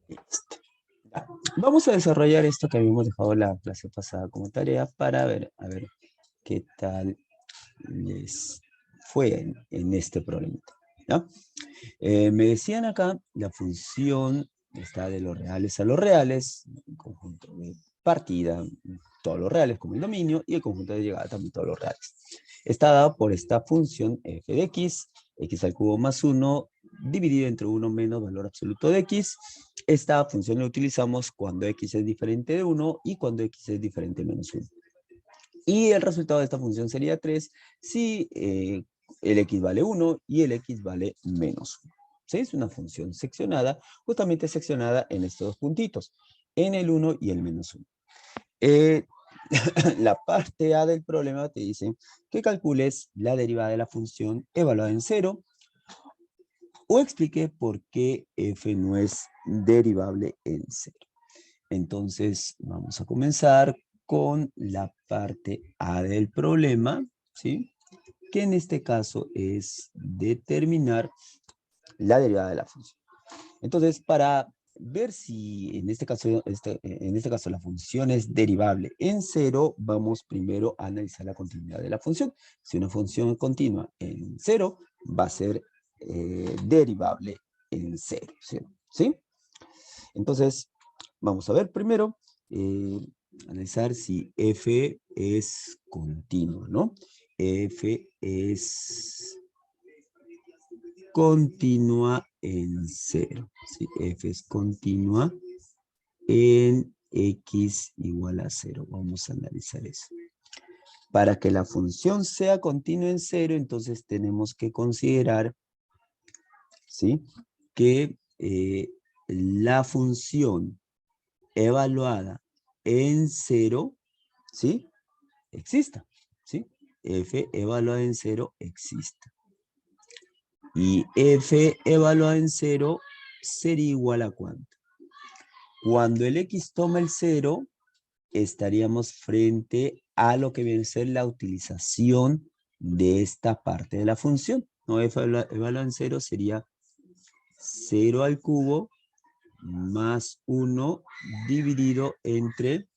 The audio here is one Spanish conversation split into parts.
Listo. Ya. Vamos a desarrollar esto que habíamos dejado la clase pasada como tarea para ver, a ver qué tal les fue en este problema. ¿Ya? Me decían acá, la función está de los reales a los reales, el conjunto de partida, todos los reales como el dominio, y el conjunto de llegada también todos los reales. Está dada por esta función f de x al cubo más 1, dividido entre 1 menos valor absoluto de x. Esta función la utilizamos cuando x es diferente de 1 y cuando x es diferente de menos 1. Y el resultado de esta función sería 3 si el x vale 1 y el x vale menos 1. ¿Sí? Es una función seccionada, justamente seccionada en estos dos puntitos, en el 1 y el menos 1. La parte A del problema te dice que calcules la derivada de la función evaluada en 0 o explique por qué f no es derivable en 0. Entonces, vamos a comenzar con la parte A del problema, ¿sí? Que en este caso es determinar la derivada de la función. Entonces, para ver si en este caso la función es derivable en 0, vamos primero a analizar la continuidad de la función. Si una función continua en 0, va a ser derivable en 0, ¿sí? Entonces, vamos a ver primero, analizar si f es continua, ¿no? F es continua en 0. ¿Sí? F es continua en x igual a 0. Vamos a analizar eso. Para que la función sea continua en 0, entonces tenemos que considerar, ¿sí?, que la función evaluada en 0, ¿sí?, exista, ¿sí? F evaluada en 0 exista. Y f evaluada en 0 sería igual a ¿cuánto? Cuando el x toma el 0, estaríamos frente a lo que viene a ser la utilización de esta parte de la función. ¿No? F evaluada en 0 sería 0 al cubo más 1 dividido entre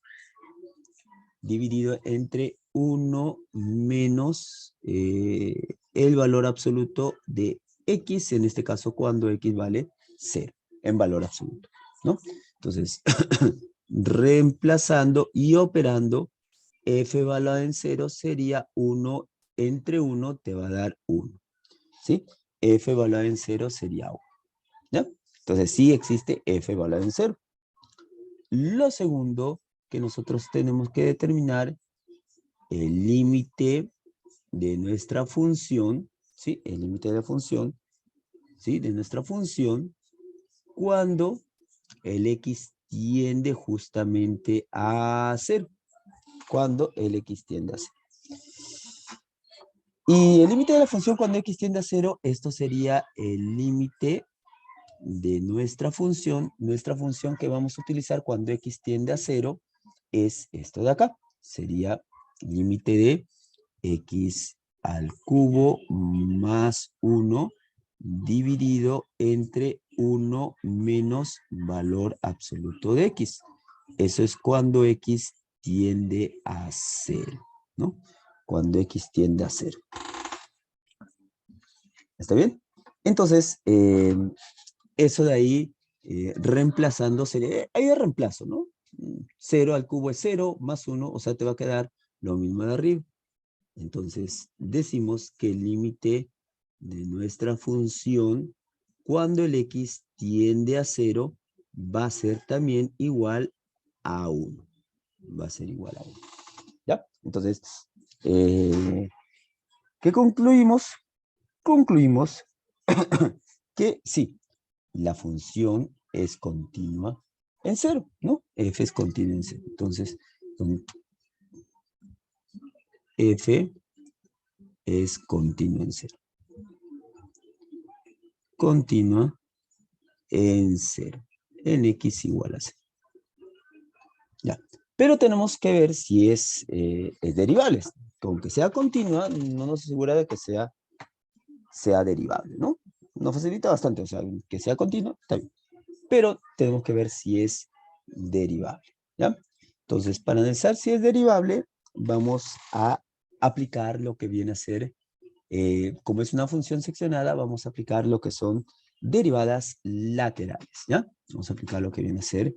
1 menos el valor absoluto de x, en este caso cuando x vale 0 en valor absoluto, ¿no? Entonces, reemplazando y operando, f evaluado en 0 sería 1 entre 1 te va a dar 1, ¿sí? F evaluado en 0 sería 1, ¿ya? Entonces, sí existe f evaluado en 0. Lo segundo que nosotros tenemos que determinar el límite de nuestra función, ¿sí? El límite de la función, ¿sí? De nuestra función cuando el x tiende justamente a 0. Cuando el x tiende a 0. Y el límite de la función cuando x tiende a 0, esto sería el límite de nuestra función que vamos a utilizar cuando x tiende a 0 es esto de acá. Sería límite de x al cubo más 1 dividido entre 1 menos valor absoluto de x. Eso es cuando x tiende a 0, ¿no? Cuando x tiende a 0. ¿Está bien? Entonces, eso de ahí, reemplazando, sería, ahí de reemplazo, ¿no? 0 al cubo es 0, más 1, o sea, te va a quedar lo mismo de arriba. Entonces, decimos que el límite de nuestra función, cuando el x tiende a 0, va a ser también igual a 1. Va a ser igual a 1. ¿Ya? Entonces, ¿qué concluimos? Concluimos que sí, la función es continua en 0, ¿no? F es continua en 0. Entonces, F es continua en 0. Continua en 0. En x igual a 0. Ya. Pero tenemos que ver si es derivable. Aunque sea continua, no nos asegura de que sea derivable, ¿no? Nos facilita bastante, o sea, que sea continua, está bien. pero tenemos que ver si es derivable, ¿ya? Entonces, para analizar si es derivable, vamos a aplicar lo que viene a ser, como es una función seccionada, vamos a aplicar lo que son derivadas laterales, ¿ya? Vamos a aplicar lo que viene a ser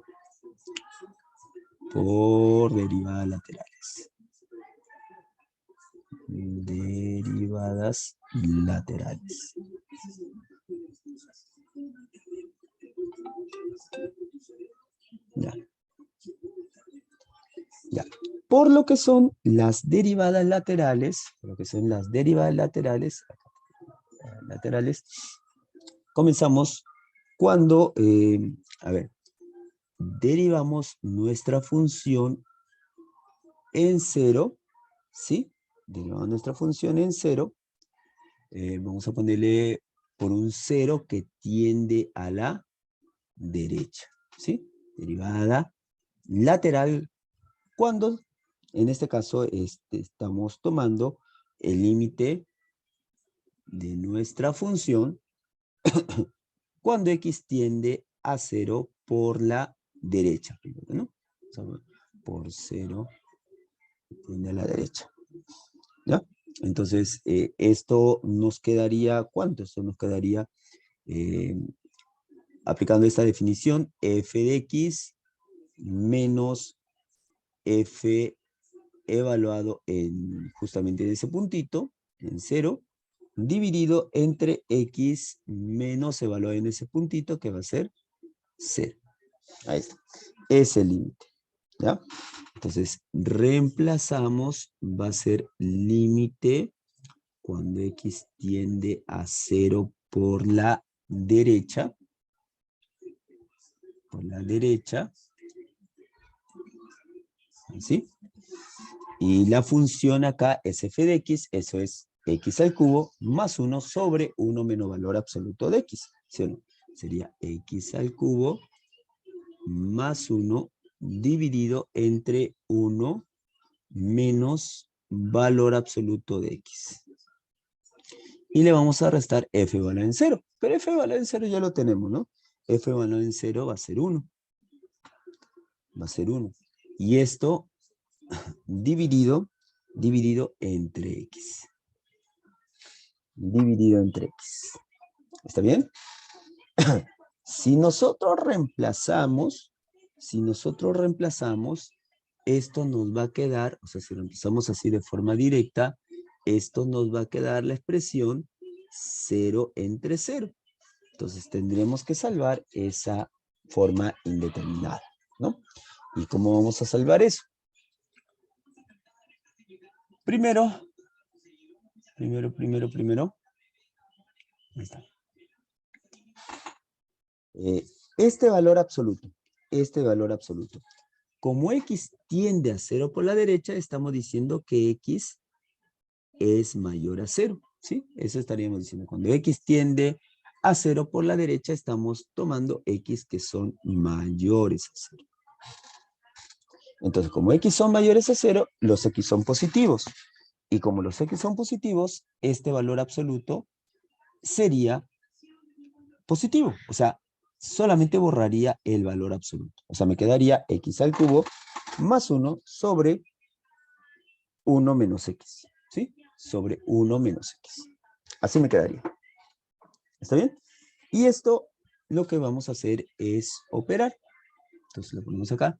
por derivadas laterales. Derivadas laterales. Ya. Ya. Por lo que son las derivadas laterales, comenzamos cuando, derivamos nuestra función en cero, ¿sí? Derivamos nuestra función en cero. Vamos a ponerle por un cero que tiende a la derecha, ¿sí? Derivada lateral cuando, en este caso, estamos tomando el límite de nuestra función cuando x tiende a 0 por la derecha, primero, ¿no? Por 0 tiende a la derecha, ¿ya? Entonces, esto nos quedaría, ¿cuánto? Esto nos quedaría, aplicando esta definición, f de x menos f evaluado justamente en ese puntito, en 0, dividido entre x menos evaluado en ese puntito, que va a ser 0. Ahí está. Es el límite, ¿ya? Entonces, reemplazamos, va a ser límite cuando x tiende a 0 por la derecha. ¿Sí? Y la función acá es f de x, eso es x al cubo más 1 sobre 1 menos valor absoluto de x. ¿Sí o no? Sería x al cubo más 1 dividido entre 1 menos valor absoluto de x. Y le vamos a restar f valor en 0. Pero f valor en 0 ya lo tenemos, ¿no? F valor en 0 va a ser 1. Va a ser 1. Y esto dividido entre x. Dividido entre x. ¿Está bien? Si nosotros reemplazamos, esto nos va a quedar, o sea, si reemplazamos así de forma directa, esto nos va a quedar la expresión 0 entre 0. Entonces tendremos que salvar esa forma indeterminada, ¿no? ¿Y cómo vamos a salvar eso? Primero. Ahí está. Este valor absoluto. Como x tiende a 0 por la derecha, estamos diciendo que x es mayor a 0, ¿sí? Eso estaríamos diciendo. Cuando x tiende a 0 por la derecha, estamos tomando x que son mayores a 0. Entonces, como x son mayores a 0, los x son positivos. Y como los x son positivos, este valor absoluto sería positivo. O sea, solamente borraría el valor absoluto. O sea, me quedaría x al cubo más 1 sobre 1 menos x. ¿Sí? Sobre 1 menos x. Así me quedaría. ¿Está bien? Y esto lo que vamos a hacer es operar. Entonces lo ponemos acá.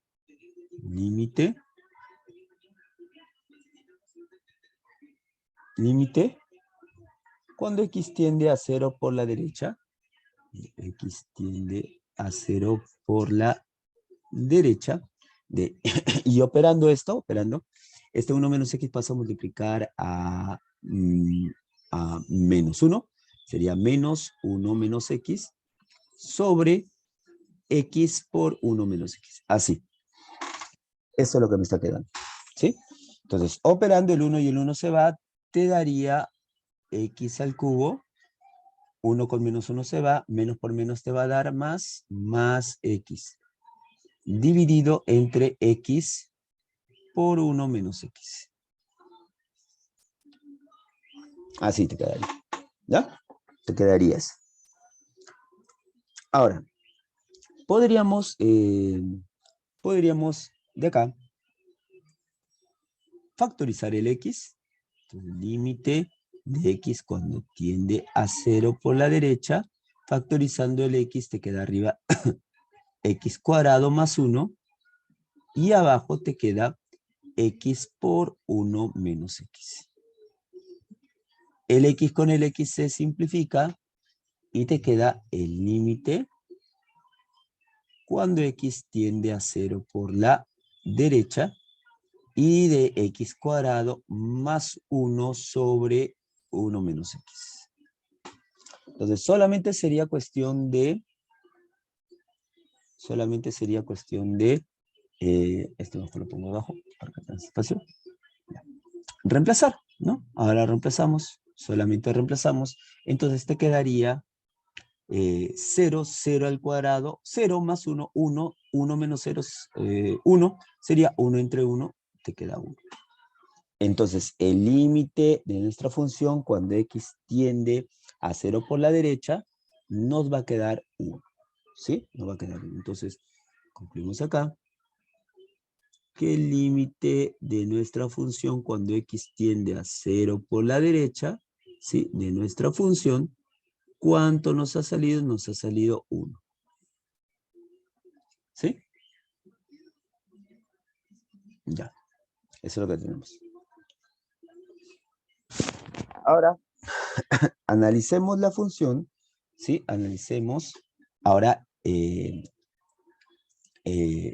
Límite. Cuando x tiende a 0 por la derecha. X tiende a 0 por la derecha. Y operando, este 1 menos x pasa a multiplicar a menos 1. Sería menos 1 menos x sobre x por 1 menos x. Así. Eso es lo que me está quedando. ¿Sí? Entonces, operando el 1 y el 1 se va, te daría x al cubo. 1 con menos 1 se va, menos por menos te va a dar más x. Dividido entre x por 1 menos x. Así te quedaría. ¿Ya? Te quedarías. Ahora, podríamos de acá factorizar el x. Entonces, límite de x cuando tiende a 0 por la derecha, factorizando el x te queda arriba x cuadrado más 1 y abajo te queda x por 1 menos x. El x con el x se simplifica y te queda el límite cuando x tiende a 0 por la derecha y de x cuadrado más 1 sobre 1 menos x. Entonces solamente sería cuestión de esto mejor lo pongo abajo para que tenga espacio. Reemplazar, ¿no? Ahora reemplazamos, solamente reemplazamos. Entonces te quedaría 0, 0 al cuadrado, 0 más 1, 1, 1 menos 0 es 1, sería 1 entre 1, te queda 1. Entonces el límite de nuestra función cuando x tiende a 0 por la derecha, nos va a quedar 1, ¿sí? Nos va a quedar 1. Entonces concluimos acá que el límite de nuestra función cuando x tiende a 0 por la derecha, ¿sí? De nuestra función, ¿cuánto nos ha salido? Nos ha salido 1. ¿Sí? Ya. Eso es lo que tenemos. Ahora, analicemos la función, ¿sí? Analicemos ahora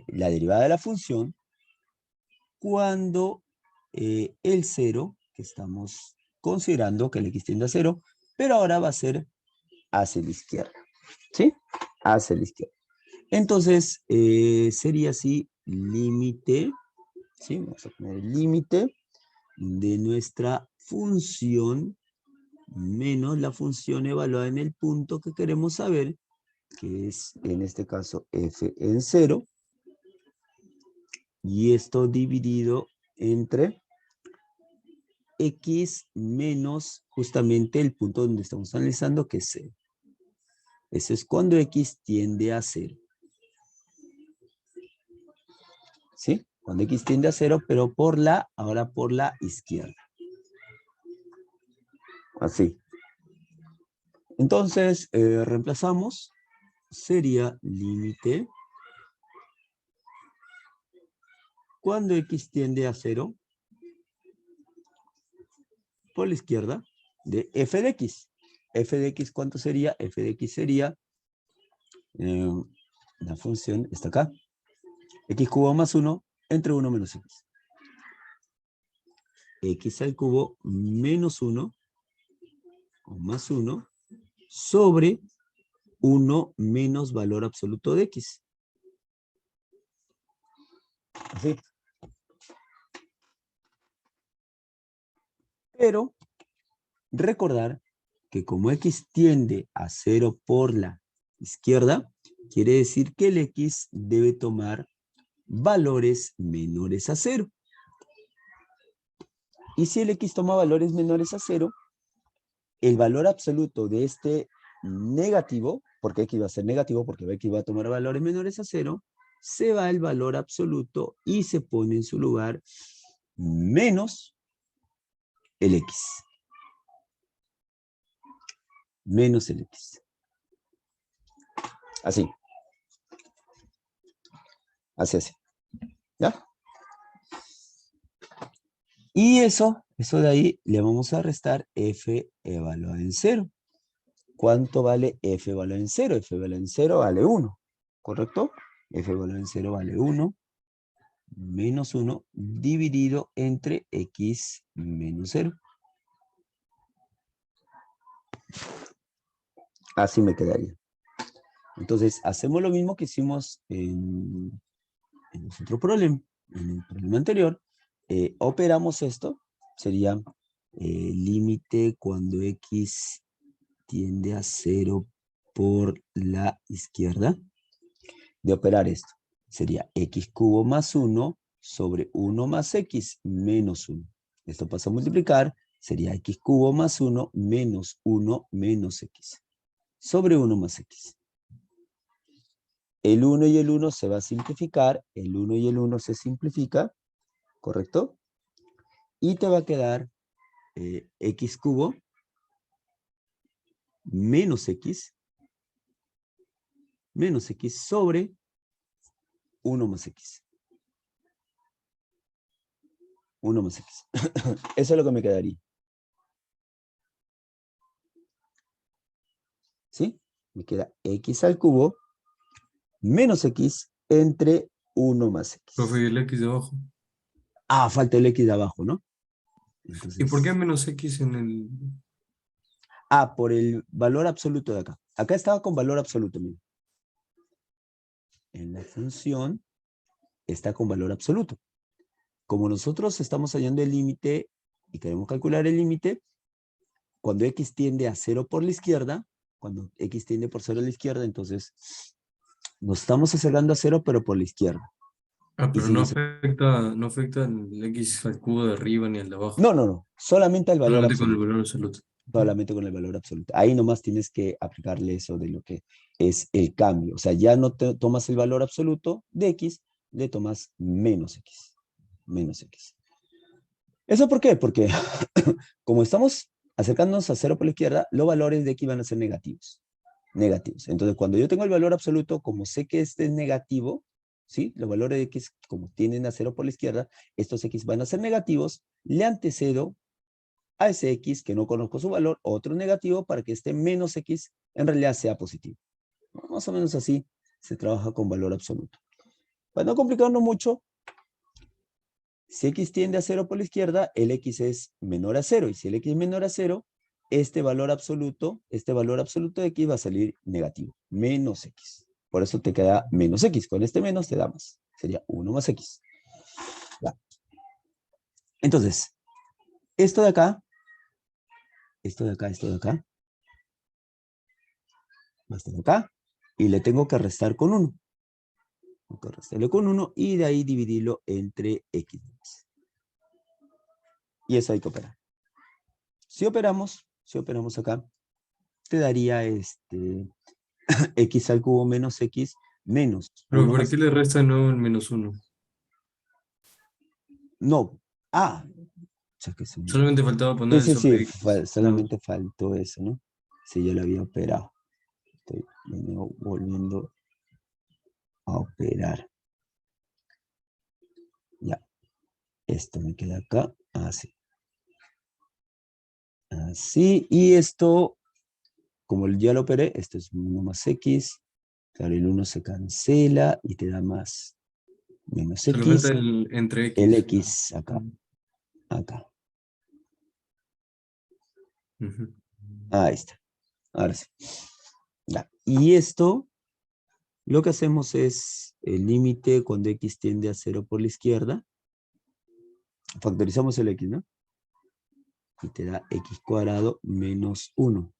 la derivada de la función cuando el 0, que estamos considerando que el x tiende a 0, pero ahora va a ser hacia la izquierda, ¿sí? Hacia la izquierda. Entonces, sería así, límite, ¿sí? Vamos a poner el límite de nuestra función menos la función evaluada en el punto que queremos saber, que es en este caso f en 0, y esto dividido entre x menos justamente el punto donde estamos analizando, que es 0. Eso es cuando x tiende a 0. ¿Sí? Cuando x tiende a 0, pero ahora por la izquierda. Así. Entonces, reemplazamos. Sería límite cuando x tiende a 0 por la izquierda de f de x. F de x, ¿cuánto sería? F de x sería la función, está acá. X cubo más 1 entre 1 menos x. X al cubo menos 1 o más 1 sobre 1 menos valor absoluto de x. Así. Pero recordar que como x tiende a 0 por la izquierda, quiere decir que el x debe tomar valores menores a 0. Y si el x toma valores menores a 0, el valor absoluto de este negativo, porque x va a ser negativo, porque x va a tomar valores menores a 0, se va el valor absoluto y se pone en su lugar menos el x. Menos el x. Así. Así. ¿Ya? Y eso de ahí le vamos a restar f evaluado en 0. ¿Cuánto vale f evaluado en 0? F evaluado en 0 vale 1, ¿correcto? F evaluado en 0 vale 1 menos 1 dividido entre x menos 0. Así me quedaría. Entonces, hacemos lo mismo que hicimos en nuestro problema, en el problema anterior. Operamos esto, sería límite cuando x tiende a 0 por la izquierda. De operar esto, sería x cubo más 1 sobre 1 más x menos 1. Esto pasa a multiplicar, sería x cubo más 1 menos 1 menos x sobre 1 más x. El 1 y el 1 se va a simplificar. El 1 y el 1 se simplifica. ¿Correcto? Y te va a quedar x cubo menos x sobre 1 más x. 1 más x. Eso es lo que me quedaría. ¿Sí? Me queda x al cubo menos x entre 1 más x. Profe, ¿y el x de abajo? Ah, falta el x de abajo, ¿no? ¿Y por qué Entonces, menos x en el...? por el valor absoluto de acá. Acá estaba con valor absoluto, mira. En la función está con valor absoluto. Como nosotros estamos hallando el límite y queremos calcular el límite, cuando x tiende a 0 por la izquierda, cuando x tiende por 0 a la izquierda, entonces nos estamos acercando a 0, pero por la izquierda. Ah, Y pero si no nos... afecta, no afecta el x al cubo de arriba ni al de abajo. No, no, no. Solamente el valor Solamente con el absoluto. valor absoluto. Ujú. Solamente con el valor absoluto. Ahí nomás tienes que aplicarle eso de lo que es el cambio. O sea, ya no te tomas el valor absoluto de x, le tomas menos x. Menos x. ¿Eso por qué? Porque como estamos acercándonos a 0 por la izquierda, los valores de x van a ser negativos. Negativos. Entonces, cuando yo tengo el valor absoluto, como sé que este es negativo, ¿sí? Los valores de x, como tienden a 0 por la izquierda, estos x van a ser negativos, le antecedo a ese x que no conozco su valor, otro negativo, para que este menos x en realidad sea positivo. Más o menos así se trabaja con valor absoluto. Para no complicarnos mucho, si x tiende a 0 por la izquierda, el x es menor a 0. Y si el x es menor a 0, este valor absoluto de x va a salir negativo, menos x. Por eso te queda menos x. Con este menos te da más. Sería 1 más x. Ya. Entonces, esto de acá, esto de acá, va a estar acá. Y le tengo que restar con 1. Tengo que restarle con 1 y de ahí dividirlo entre x. Y eso hay que operar. Si operamos acá, te daría x al cubo menos x menos Pero 1 ¿por más... qué le resta de nuevo el menos 1? No. Ah, ya que se... Solamente faltaba poner Sí, el sí, sí, sobre x. Nada más. solamente faltó eso, ¿no? Sí, yo lo había operado. Estoy volviendo a operar. Ya, esto me queda acá, así. Así, y esto, como ya lo operé, esto es 1 más x. Claro, el 1 se cancela y te da más menos Solo falta x. el entre El x. x acá, acá. Ujú. Ahí está. Ahora sí. Ya. Y esto, lo que hacemos es el límite cuando x tiende a 0 por la izquierda. Factorizamos el x, ¿no? Y te da x cuadrado menos 1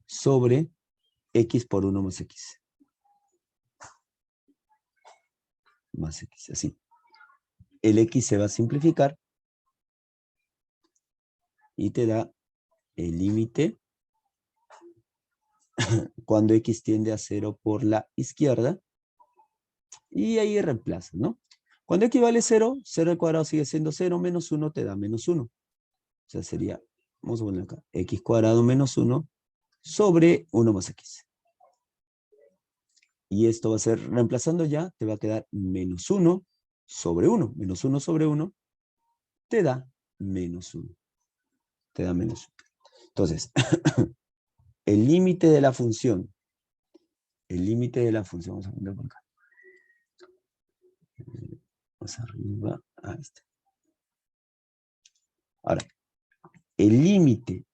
sobre x por 1 más x. Más x, así. El x se va a simplificar y te da el límite cuando x tiende a 0 por la izquierda. Y ahí reemplaza, ¿no? Cuando x vale 0, 0 al cuadrado sigue siendo 0, menos 1 te da menos 1. O sea, sería, vamos a poner acá, x cuadrado menos 1 sobre 1 más x. Y esto va a ser, reemplazando ya, te va a quedar menos 1 sobre 1. Menos 1 sobre 1 te da menos 1. Te da menos 1. Entonces, el límite de la función, vamos a poner por acá. Más arriba, ahí está. Ahora, el límite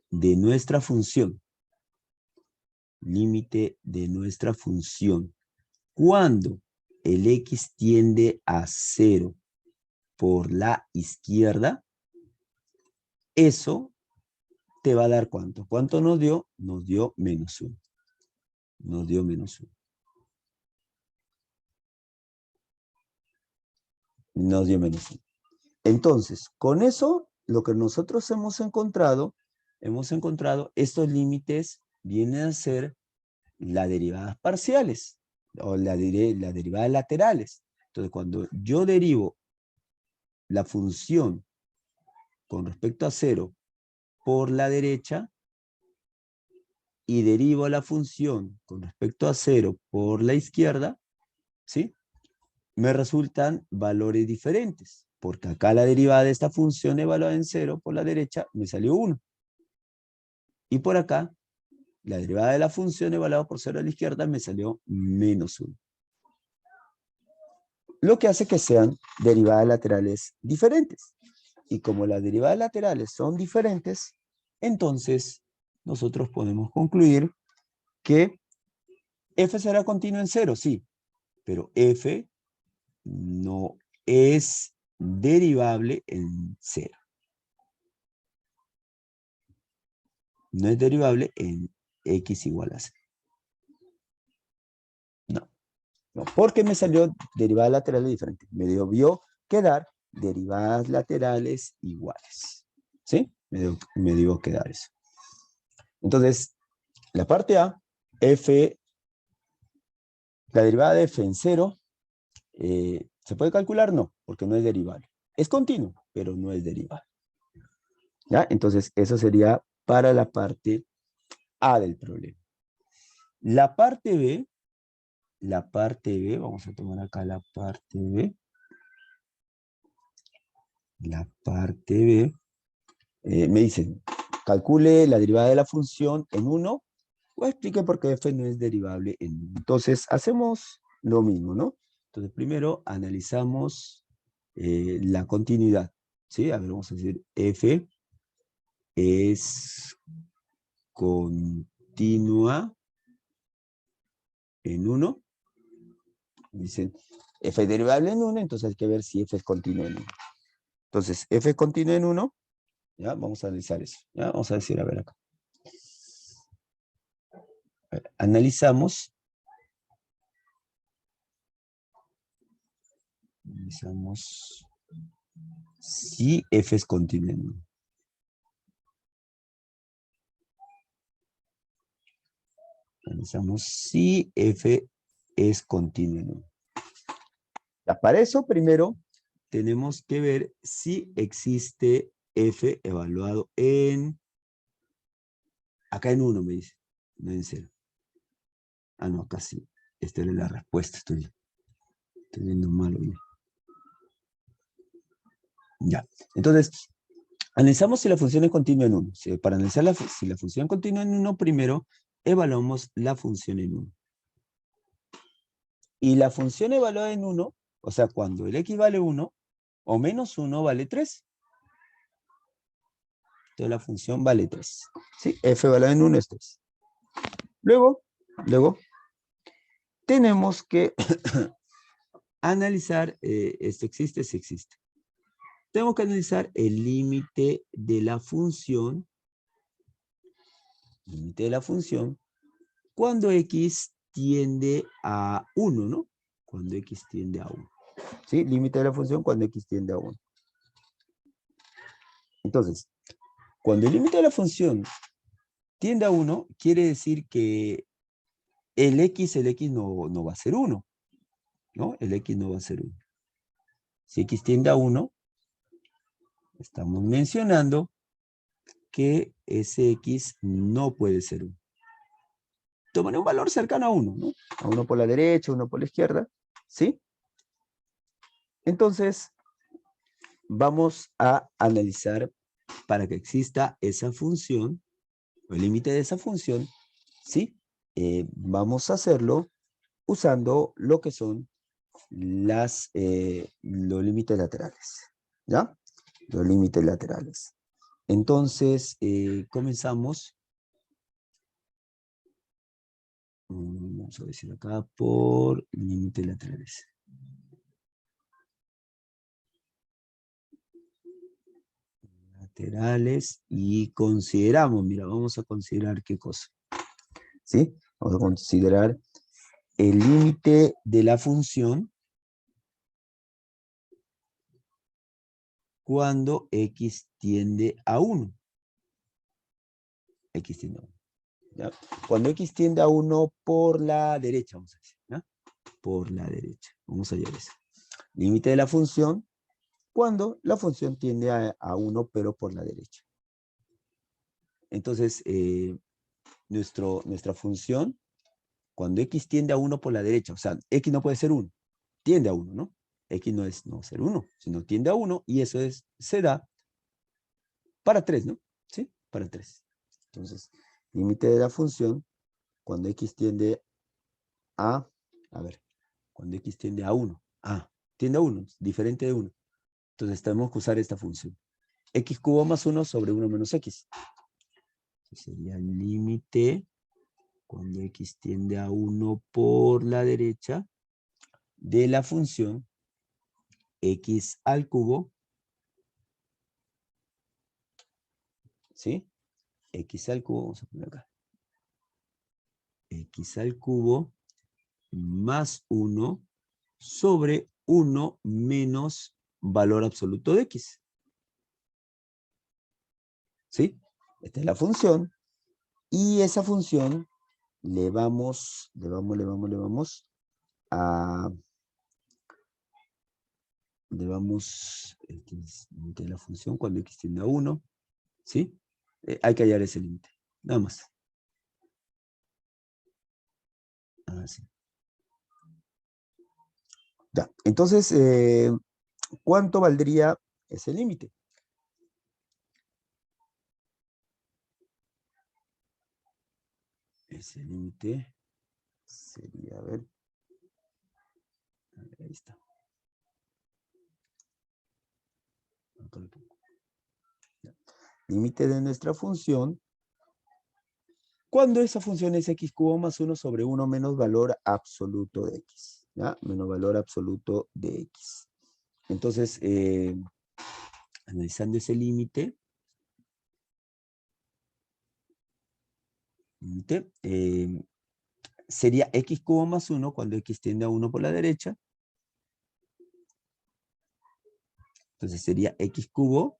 de nuestra función, cuando el x tiende a 0 por la izquierda, eso te va a dar ¿cuánto? ¿Cuánto nos dio? Nos dio menos 1. Nos dio menos 1. Nos dio menos 1. Entonces, con eso, lo que nosotros hemos encontrado, estos límites vienen a ser las derivadas parciales o las derivadas laterales. Entonces, cuando yo derivo la función con respecto a 0 por la derecha y derivo la función con respecto a 0 por la izquierda, ¿sí? Me resultan valores diferentes, porque acá la derivada de esta función evaluada en 0 por la derecha me salió 1. Y por acá, la derivada de la función evaluada por 0 a la izquierda me salió -1. Lo que hace que sean derivadas laterales diferentes. Y como las derivadas laterales son diferentes, entonces nosotros podemos concluir que f será continuo en 0, sí, pero f no es derivable en 0. No es derivable en x igual a 0. No, porque me salió derivadas laterales diferentes. Me debió quedar derivadas laterales iguales. ¿Sí? Me debió quedar eso. Entonces, la parte A, f, la derivada de f en 0, ¿se puede calcular? No, porque no es derivable. Es continuo, pero no es derivable. ¿Ya? Entonces, eso sería para la parte A del problema. La parte B, vamos a tomar acá la parte B. La parte B, me dicen, calcule la derivada de la función en 1 o explique por qué f no es derivable en 1. Entonces, hacemos lo mismo, ¿no? Entonces, primero analizamos la continuidad, ¿sí? A ver, vamos a decir, f es continua en 1. Dicen, f es derivable en 1, entonces hay que ver si f es continua en 1. Entonces, f es continua en 1, ¿ya? Vamos a analizar eso, ¿ya? Vamos a decir, a ver acá. A ver, analizamos si f es continua en 1. Analizamos si f es continua en 1. Para eso, primero, tenemos que ver si existe f evaluado en... Acá en 1 me dice, no en 0. Ah, no, acá sí. Esta es la respuesta, estoy viendo mal hoy. Ya. Entonces, analizamos si la función es continua en 1. Para analizar si la función es continua en 1, primero evaluamos la función en 1. Y la función evaluada en 1, o sea, cuando el x vale 1 o menos 1 vale 3. Entonces la función vale 3. ¿Sí? F evaluada en 1 es 3. Luego, tenemos que analizar, esto existe, sí existe. Tenemos que analizar el límite de la función, cuando x tiende a 1, ¿no? Cuando x tiende a 1. ¿Sí? Límite de la función cuando x tiende a 1. Entonces, cuando el límite de la función tiende a 1, quiere decir que el x no va a ser 1, ¿no? El x no va a ser 1. Si x tiende a 1, estamos mencionando que ese x no puede ser 1. Tomaré un valor cercano a 1, ¿no? A 1 por la derecha, 1 por la izquierda, ¿sí? Entonces, vamos a analizar para que exista esa función, o el límite de esa función, ¿sí? Vamos a hacerlo usando lo que son los límites laterales, ¿ya? Los límites laterales. Entonces, comenzamos. Vamos a decir acá por límites laterales. Laterales y consideramos, mira, vamos a considerar qué cosa. ¿Sí? Vamos a considerar el límite de la función cuando x tiende a 1. X tiende a 1. ¿ya? Cuando x tiende a 1 por la derecha, vamos a decir, ¿ya? Por la derecha. Vamos a hallar eso. Límite de la función cuando la función tiende a 1, pero por la derecha. Entonces, nuestra función, cuando x tiende a 1 por la derecha, o sea, x no puede ser 1, tiende a 1, ¿no? X no es no ser 1, sino tiende a 1, y eso se da para 3, ¿no? ¿Sí? Para 3. Entonces, límite de la función, cuando x tiende a ver, cuando x tiende a 1, tiende a 1, diferente de 1. Entonces, tenemos que usar esta función. X cubo más 1 sobre 1 menos x. Sería el límite cuando x tiende a 1 por la derecha de la función x al cubo, ¿sí? X al cubo, vamos a poner acá. X al cubo más 1 sobre 1 menos valor absoluto de x. ¿Sí? Esta es la función. Y esa función le vamos a... de la función cuando x tiende a 1. ¿Sí? Hay que hallar ese límite. Nada más. Así. Ya. Entonces, ¿cuánto valdría ese límite? Ese límite sería, a ver, ahí está. Límite de nuestra función, cuando esa función es x cubo más 1 sobre 1 menos valor absoluto de x. ¿Ya? Menos valor absoluto de x. Entonces, analizando ese límite, sería x cubo más 1 cuando x tiende a 1 por la derecha. Entonces sería x cubo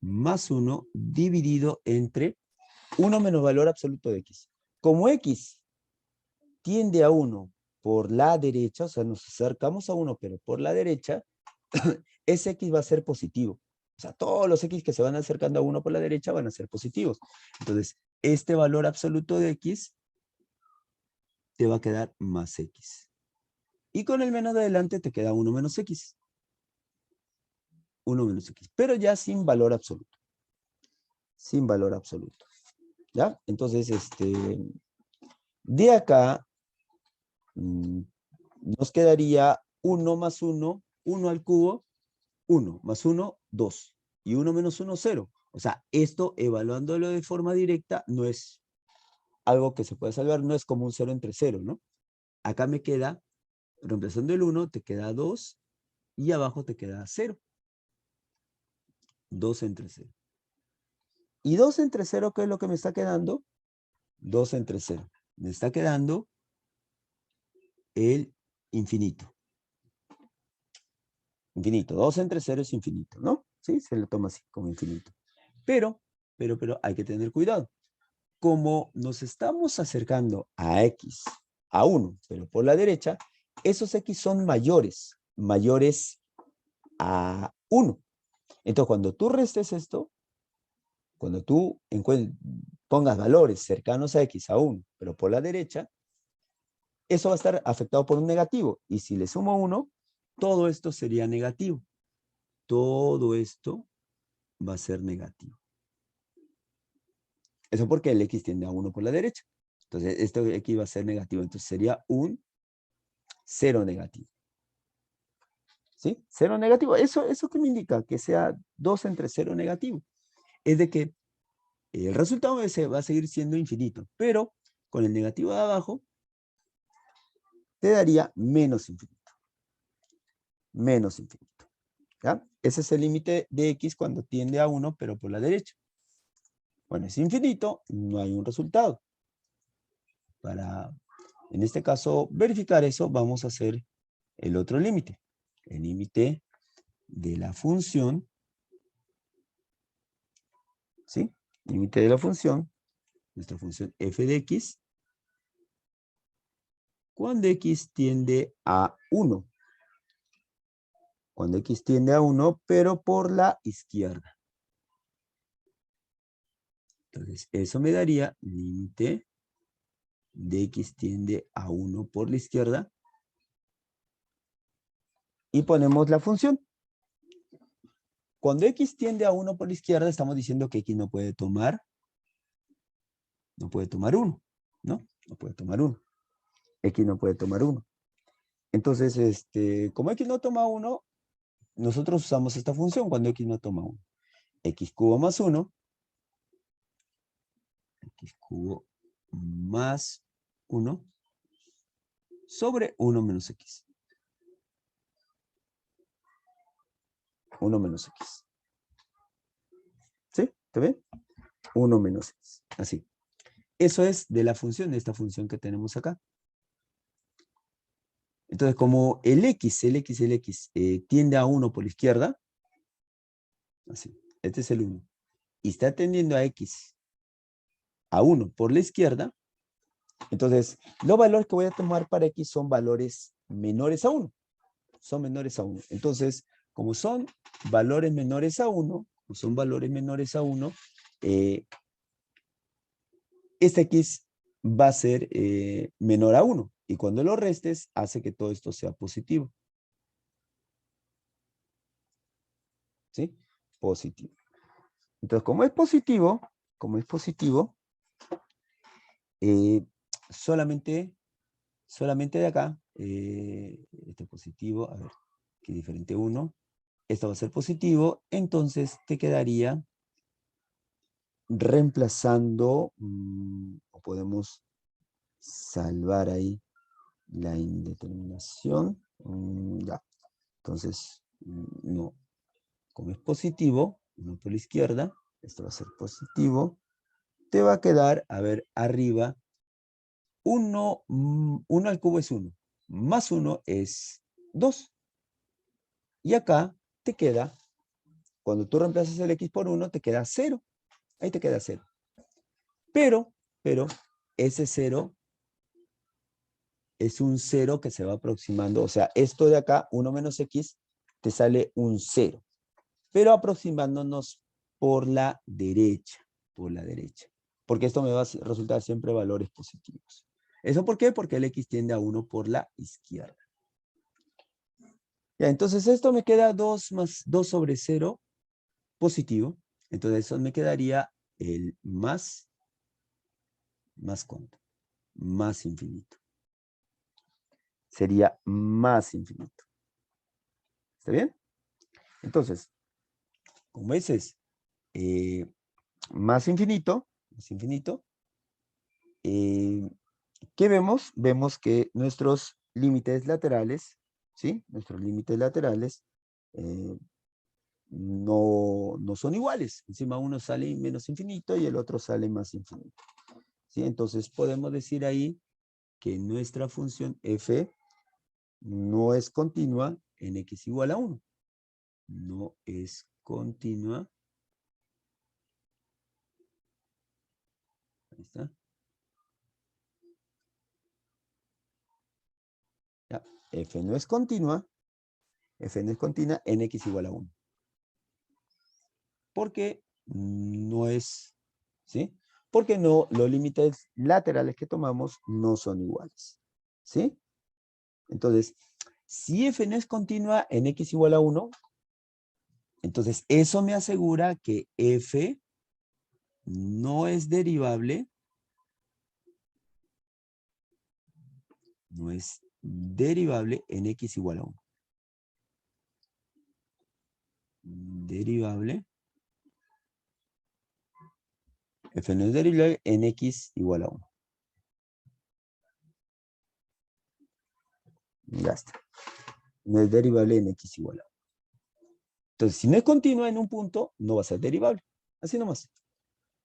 más 1 dividido entre 1 menos valor absoluto de x. Como x tiende a 1 por la derecha, o sea, nos acercamos a 1, pero por la derecha, ese x va a ser positivo. O sea, todos los x que se van acercando a 1 por la derecha van a ser positivos. Entonces, este valor absoluto de x te va a quedar más x. Y con el menos de adelante te queda 1 menos x. 1 menos x. Pero ya sin valor absoluto. Sin valor absoluto. ¿Ya? Entonces, de acá nos quedaría 1 más 1, 1 al cubo, 1 más 1, 2. Y 1 menos 1, 0. O sea, esto evaluándolo de forma directa no es algo que se puede salvar, no es como un 0 entre 0, ¿no? Acá me queda, reemplazando el 1, te queda 2 y abajo te queda 0. 2 entre 0. ¿Y 2 entre 0 qué es lo que me está quedando? 2 entre 0. Me está quedando el infinito. Infinito. 2 entre 0 es infinito, ¿no? Sí, se lo toma así, como infinito. Pero hay que tener cuidado. Como nos estamos acercando a x, a 1, pero por la derecha, esos x son mayores a 1. Entonces, cuando tú restes esto, cuando tú pongas valores cercanos a x, a 1, pero por la derecha, eso va a estar afectado por un negativo. Y si le sumo 1, todo esto sería negativo. Todo esto va a ser negativo. Eso porque el x tiende a 1 por la derecha. Entonces, esto x va a ser negativo. Entonces, sería un 0 negativo. ¿Sí? 0 negativo. ¿Eso qué me indica? Que sea 2 entre 0 negativo. Es de que el resultado va a seguir siendo infinito. Pero con el negativo de abajo, te daría menos infinito. Menos infinito. ¿Ya? Ese es el límite de x cuando tiende a 1, pero por la derecha. Bueno, es infinito, no hay un resultado. Para, en este caso, verificar eso, vamos a hacer el otro límite. El límite de la función, ¿sí? Límite de la función nuestra función f de x, cuando x tiende a 1. Cuando x tiende a 1, pero por la izquierda. Entonces, eso me daría límite de x tiende a 1 por la izquierda. Y ponemos la función. Cuando x tiende a 1 por la izquierda, estamos diciendo que x no puede tomar 1, ¿no? No puede tomar 1. X no puede tomar 1. Entonces, como x no toma 1, nosotros usamos esta función cuando x no toma 1. X cubo más 1. X cubo más 1 sobre 1 menos x. 1 menos x. ¿Sí? ¿Está bien? 1 menos x. Así. Eso es de la función, de esta función que tenemos acá. Entonces, como el x tiende a 1 por la izquierda, así, este es el 1, y está tendiendo a x a 1 por la izquierda, entonces, los valores que voy a tomar para x son valores menores a 1. Son menores a 1. Entonces, como son valores menores a 1, este x va a ser menor a 1. Y cuando lo restes, hace que todo esto sea positivo. ¿Sí? Positivo. Entonces, como es positivo, solamente de acá, este es positivo, a ver, aquí diferente 1, esto va a ser positivo, entonces te quedaría reemplazando, o podemos salvar ahí la indeterminación, ya, entonces, no, como es positivo, 1 por la izquierda, esto va a ser positivo, te va a quedar, a ver, arriba, 1 al cubo es 1, más 1 es 2. Y acá te queda, cuando tú reemplazas el x por 1, te queda 0. Ahí te queda 0. Pero, ese 0 es un 0 que se va aproximando. O sea, esto de acá, 1 menos x, te sale un 0. Pero aproximándonos por la derecha. Porque esto me va a resultar siempre valores positivos. ¿Eso por qué? Porque el x tiende a 1 por la izquierda. Ya, entonces esto me queda 2 más 2 sobre 0 positivo. Entonces eso me quedaría el más ¿cuánto? Más infinito. Sería más infinito. ¿Está bien? Entonces, como ese es más infinito, ¿qué vemos? Vemos que nuestros límites laterales, ¿sí? Nuestros límites laterales no son iguales. Encima uno sale menos infinito y el otro sale más infinito. ¿Sí? Entonces podemos decir ahí que nuestra función f no es continua en x igual a 1. No es continua. Ahí está. Ya. F no es continua en x igual a 1. Porque no es, ¿sí? Porque no, los límites laterales que tomamos no son iguales. ¿Sí? Entonces, si f no es continua en x igual a 1, entonces eso me asegura que f no es derivable, en x igual a 1. Derivable. F no es derivable en x igual a 1. Ya está. No es derivable en x igual a 1. Entonces, si no es continua en un punto, no va a ser derivable. Así nomás.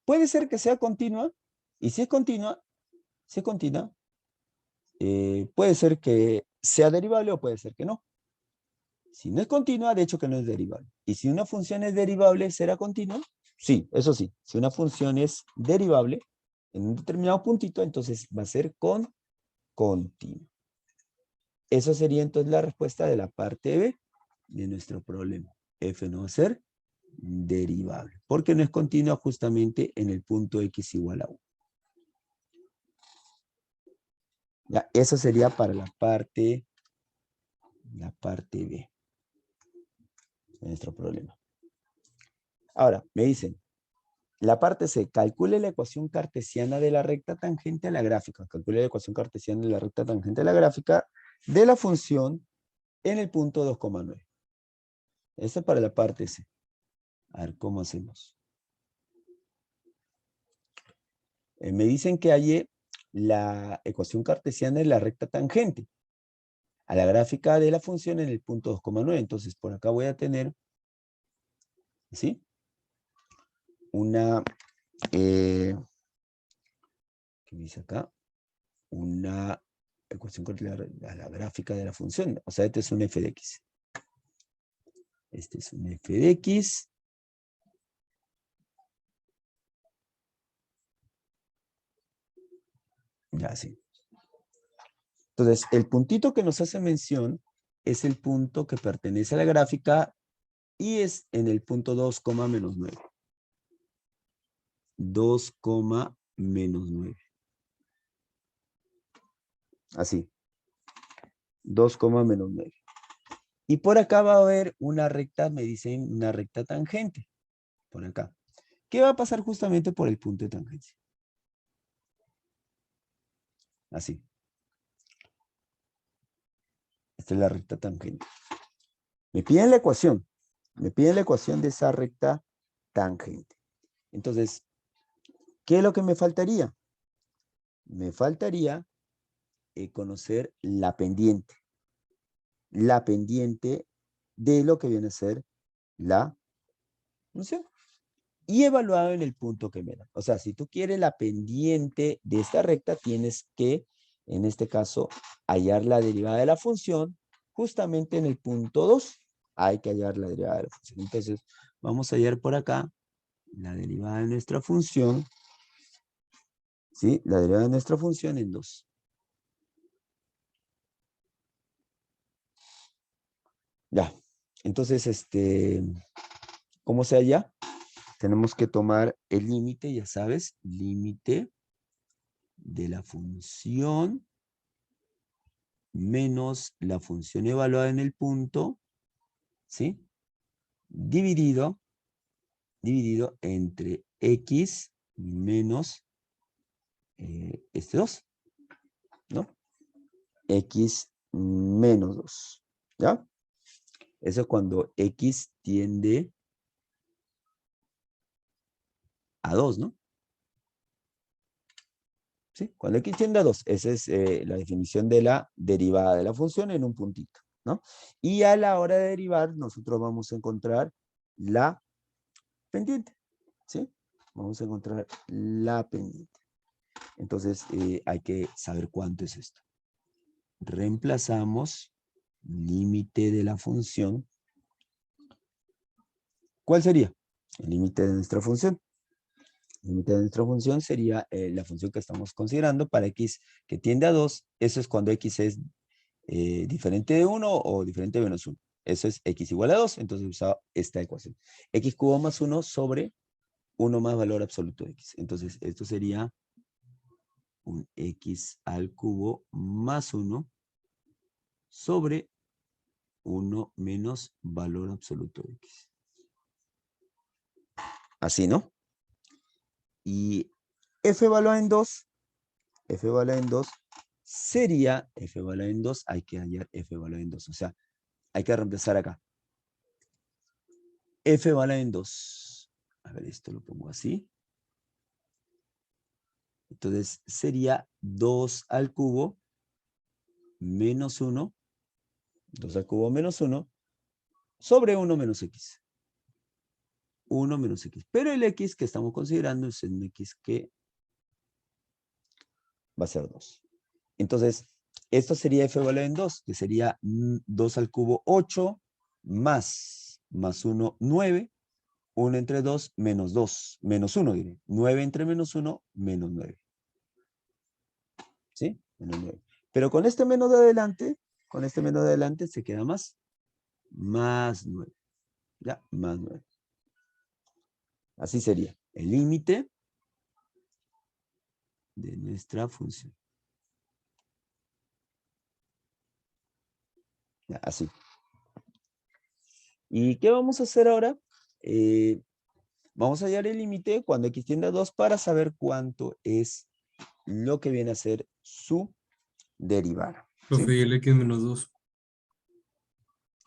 Puede ser que sea continua, y si es continua, puede ser que sea derivable o puede ser que no. Si no es continua, de hecho que no es derivable. Y si una función es derivable, ¿será continua? Sí, eso sí. Si una función es derivable, en un determinado puntito, entonces va a ser con continuo. Eso sería entonces la respuesta de la parte B de nuestro problema. F no va a ser derivable, porque no es continua justamente en el punto X igual a 1. Ya, eso sería para la parte B de nuestro problema. Ahora, me dicen, la parte C, calcule la ecuación cartesiana de la recta tangente a la gráfica. Calcule la ecuación cartesiana de la recta tangente a la gráfica de la función en el punto 2,9. Esto es para la parte C. A ver, ¿cómo hacemos? Me dicen que halle la ecuación cartesiana de la recta tangente a la gráfica de la función en el punto 2,9. Entonces, por acá voy a tener, ¿sí? Una, ¿qué dice acá? Una ecuación a la gráfica de la función. O sea, este es un f de x. Este es un f de x. Ya, sí. Entonces, el puntito que nos hace mención es el punto que pertenece a la gráfica y es en el punto 2, menos 9. 2, menos 9. Así. 2, menos 9. Y por acá va a haber una recta, me dicen una recta tangente. Por acá. ¿Qué va a pasar justamente por el punto de tangencia? Así. Esta es la recta tangente. Me piden la ecuación. Me piden la ecuación de esa recta tangente. Entonces, ¿qué es lo que me faltaría? Me faltaría conocer la pendiente. La pendiente de lo que viene a ser la función. Y evaluado en el punto que me da. O sea, si tú quieres la pendiente de esta recta, tienes que, en este caso, hallar la derivada de la función justamente en el punto 2. Hay que hallar la derivada de la función. Entonces, vamos a hallar por acá la derivada de nuestra función. ¿Sí? La derivada de nuestra función en 2. Ya. Entonces, ¿cómo se halla? Tenemos que tomar el límite, ya sabes, límite de la función menos la función evaluada en el punto, ¿sí? Dividido entre x menos este 2, ¿no? X menos 2, ¿ya? Eso cuando x tiende a 2, ¿no? ¿Sí? Cuando x tiende a 2, esa es la definición de la derivada de la función en un puntito, ¿no? Y a la hora de derivar, nosotros vamos a encontrar la pendiente, ¿sí? Vamos a encontrar la pendiente. Entonces, hay que saber cuánto es esto. Reemplazamos límite de la función. ¿Cuál sería? El límite de nuestra función. El límite de nuestra función sería la función que estamos considerando para x que tiende a 2. Eso es cuando x es diferente de 1 o diferente de menos 1. Eso es x igual a 2. Entonces usaba esta ecuación. X cubo más 1 sobre 1 más valor absoluto de x. Entonces esto sería un x al cubo más 1 sobre 1 menos valor absoluto de x. Así, ¿no? Y f evaluado en 2, f evaluado en 2 sería, f evaluado en 2, hay que hallar f evaluado en 2. O sea, hay que reemplazar acá. F evaluado en 2. A ver, esto lo pongo así. Entonces sería 2 al cubo menos 1. 2 al cubo menos 1 sobre 1 menos x. 1 menos x. Pero el x que estamos considerando es un x que va a ser 2. Entonces, esto sería f evaluado en 2, que sería 2 al cubo 8 más 1, 9. 1 entre 2, menos 2. Menos 1, diré. 9 entre menos 1, menos 9. ¿sí? Menos 9. Pero con este menos de adelante se queda más 9. ¿Ya? Más 9. Así sería el límite de nuestra función. Ya, así. ¿Y qué vamos a hacer ahora? Vamos a hallar el límite cuando x tiende a 2 para saber cuánto es lo que viene a ser su derivada. ¿Sí? Profe, y el X menos 2.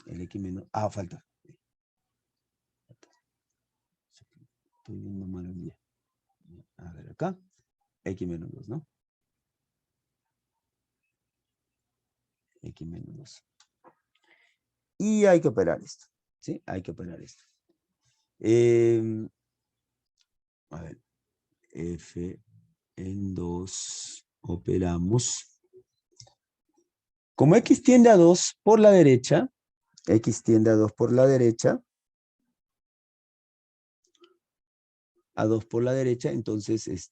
El x menos... falta. Estoy viendo mal el día. A ver, acá. X menos 2, ¿no? X menos 2. Y hay que operar esto. ¿Sí? Hay que operar esto. A ver. F en 2 operamos. Como x tiende a 2 por la derecha, x tiende a 2 por la derecha, entonces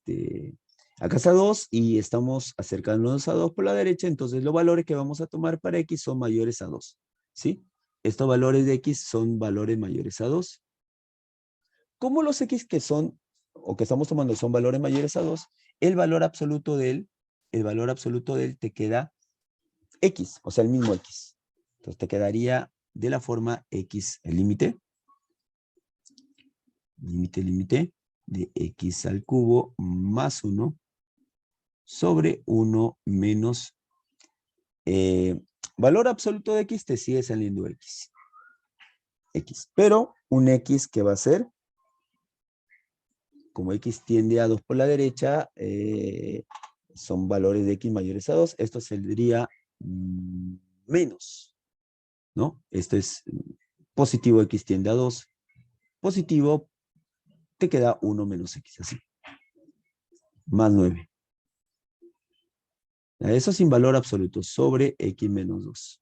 acá está 2 y estamos acercándonos a 2 por la derecha, entonces los valores que vamos a tomar para x son mayores a 2, ¿sí? Estos valores de x son valores mayores a 2. Como los x que son, o que estamos tomando son valores mayores a 2, el valor absoluto de él te queda x, o sea, el mismo x. Entonces te quedaría de la forma x, el límite de x al cubo más 1 sobre 1 menos valor absoluto de x te sigue saliendo x. Pero un x que va a ser, como x tiende a 2 por la derecha, son valores de x mayores a 2, esto saldría menos, ¿no? Esto es positivo, x tiende a 2, positivo, te queda 1 menos x, así. Más 9. Eso sin valor absoluto, sobre x menos 2.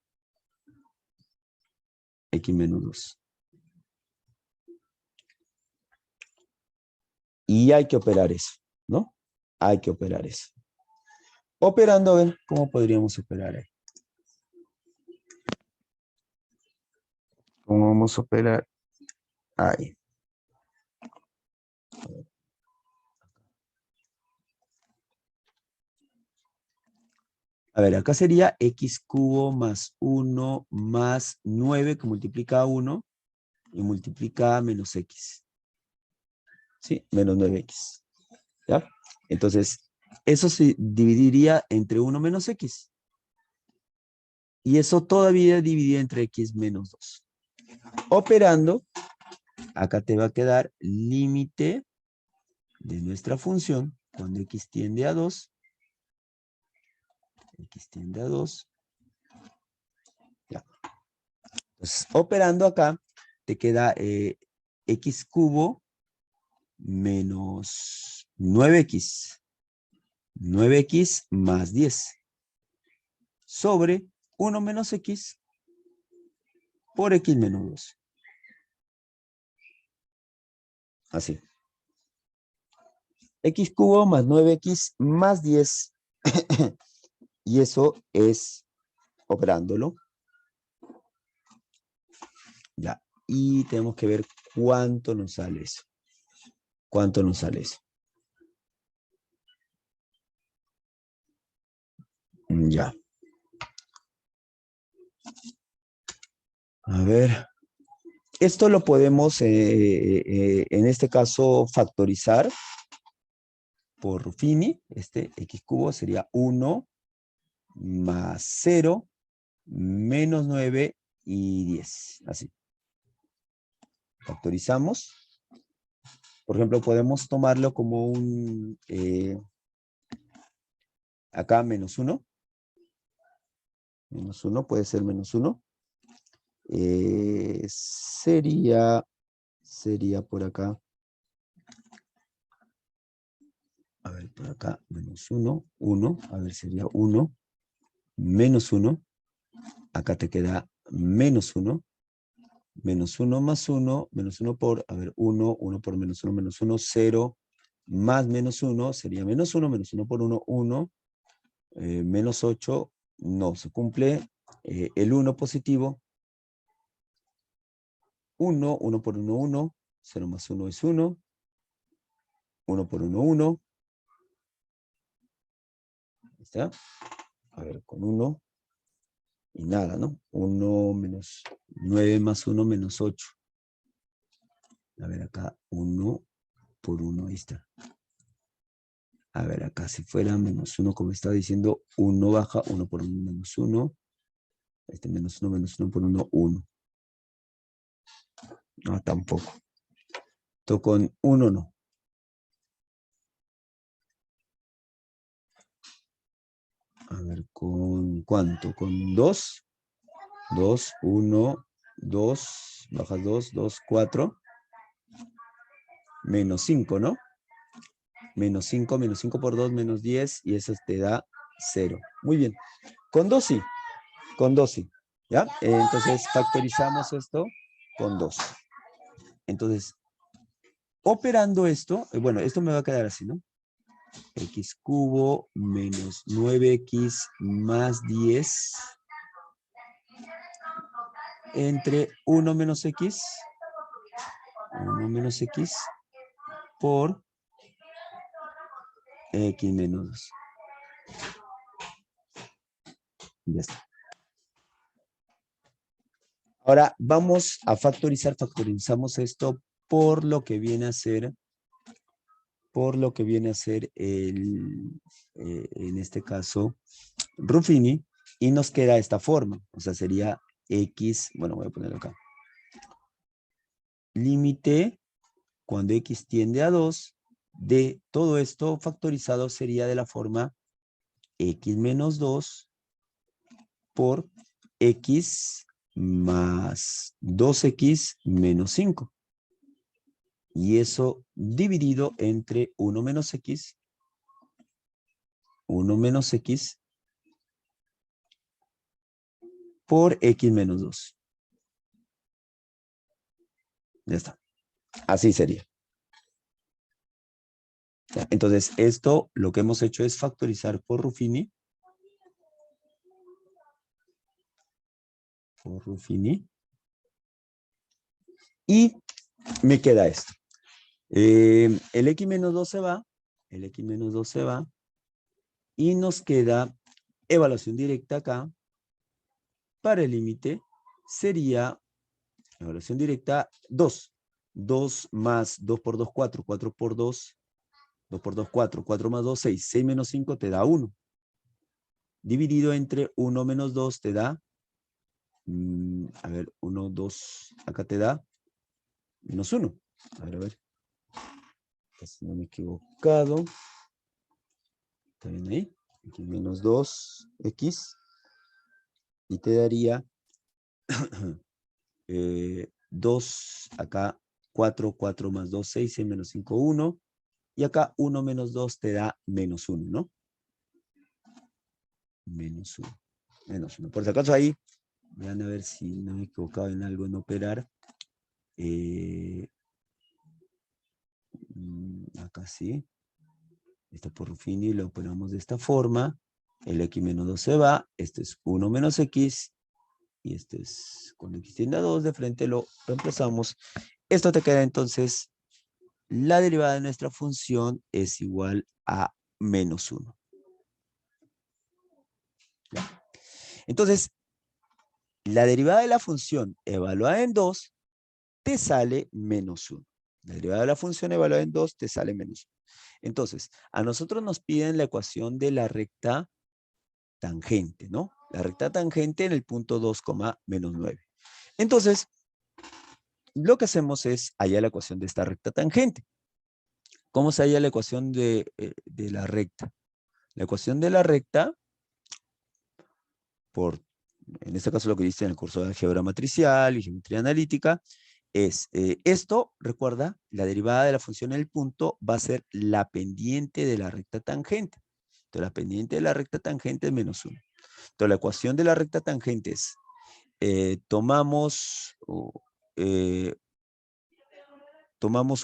X menos 2. Y hay que operar eso, ¿no? Hay que operar eso. Operando, a ver, ¿cómo podríamos operar ahí? ¿Cómo vamos a operar ahí? A ver, acá sería x cubo más 1 más 9 que multiplica a 1 y multiplica a menos x. ¿Sí? Menos 9x. ¿Ya? Entonces, eso se dividiría entre 1 menos x. Y eso todavía dividiría entre x menos 2. Operando, acá te va a quedar límite de nuestra función cuando x tiende a 2. X tiende a 2. Ya. Entonces, operando acá, te queda x cubo menos 9x. 9x más 10. Sobre 1 menos x por x menos 2. Así. X cubo más 9x más 10. Y eso es operándolo. Ya. Y tenemos que ver cuánto nos sale eso. ¿Cuánto nos sale eso? Ya. A ver. Esto lo podemos, en este caso, factorizar por Fini. Este x cubo sería 1 más 0 menos 9 y 10. Así. Factorizamos. Por ejemplo, podemos tomarlo como un... acá menos 1. Menos 1 puede ser menos 1. Sería por acá. A ver, por acá, menos 1, 1. A ver, sería 1. Menos 1. Acá te queda menos 1. Menos 1 más 1. Menos 1 por, a ver, 1. 1 por menos 1, 0. Más menos 1 sería menos 1. Menos 1 por 1, 1. Menos 8 no se cumple. El 1 positivo. 1, 1 por 1, 1. 0 más 1 es 1. 1 por 1, 1. Ahí está. A ver, con 1. Y nada, ¿no? 1 menos 9 más 1 menos 8. A ver acá, 1 por 1, ahí está. A ver acá, si fuera menos 1, como estaba diciendo, 1 baja, 1 por 1 menos 1. Este menos 1 por 1, 1. No, tampoco. Esto con 1 no. A ver, ¿con cuánto? ¿Con 2? 2, 1, 2, bajas 2, 2, 4. Menos 5, ¿no? Menos 5 por 2, menos 10, y eso te da 0. Muy bien. Con 2 sí. Con 2 sí. ¿Ya? Entonces factorizamos esto con 2. Entonces, operando esto, bueno, esto me va a quedar así, ¿no? X cubo menos 9x más 10 entre 1 menos x por x menos 2. Ya está. Ahora vamos a factorizar. Factorizamos esto por lo que viene a ser, en este caso, Ruffini, y nos queda esta forma. O sea, sería x, bueno, voy a ponerlo acá. Límite cuando x tiende a 2 de todo esto factorizado sería de la forma x menos 2 por x más 2x menos 5. Y eso dividido entre 1 menos x por x menos 2. Ya está. Así sería. ¿Ya? Entonces, esto lo que hemos hecho es factorizar por Ruffini. Y me queda esto. El x menos 2 se va. Y nos queda evaluación directa acá. Para el límite sería evaluación directa 2. 2 más 2 por 2, 4. 4 por 2, 2 por 2, 4. 4 más 2, 6. 6 menos 5 te da 1. Dividido entre 1 menos 2 te da, a ver, 1, 2, acá te da menos 1. A ver. Si no me he equivocado. ¿Está bien ahí? X menos 2x. Y te daría 2, acá 4, 4 más 2, 6, 6 menos 5, 1. Y acá 1 menos 2 te da menos 1, ¿no? Menos 1. Por si acaso ahí, vean a ver si no me he equivocado en algo en operar. Acá sí. Esto por Ruffini lo operamos de esta forma. El x menos 2 se va. Este es 1 menos x. Y este es, cuando x tiende a 2, de frente lo reemplazamos. Esto te queda entonces, la derivada de nuestra función es igual a menos 1. ¿Ya? Entonces, la derivada de la función evaluada en 2 te sale menos 1. La derivada de la función evaluada en 2 te sale menos 1. Entonces, a nosotros nos piden la ecuación de la recta tangente, ¿no? La recta tangente en el punto 2, menos 9. Entonces, lo que hacemos es hallar la ecuación de esta recta tangente. ¿Cómo se halla la ecuación de la recta? La ecuación de la recta, en este caso lo que dice en el curso de álgebra matricial y geometría analítica, es esto, recuerda, la derivada de la función en el punto va a ser la pendiente de la recta tangente. Entonces, la pendiente de la recta tangente es menos 1. Entonces, la ecuación de la recta tangente es, tomamos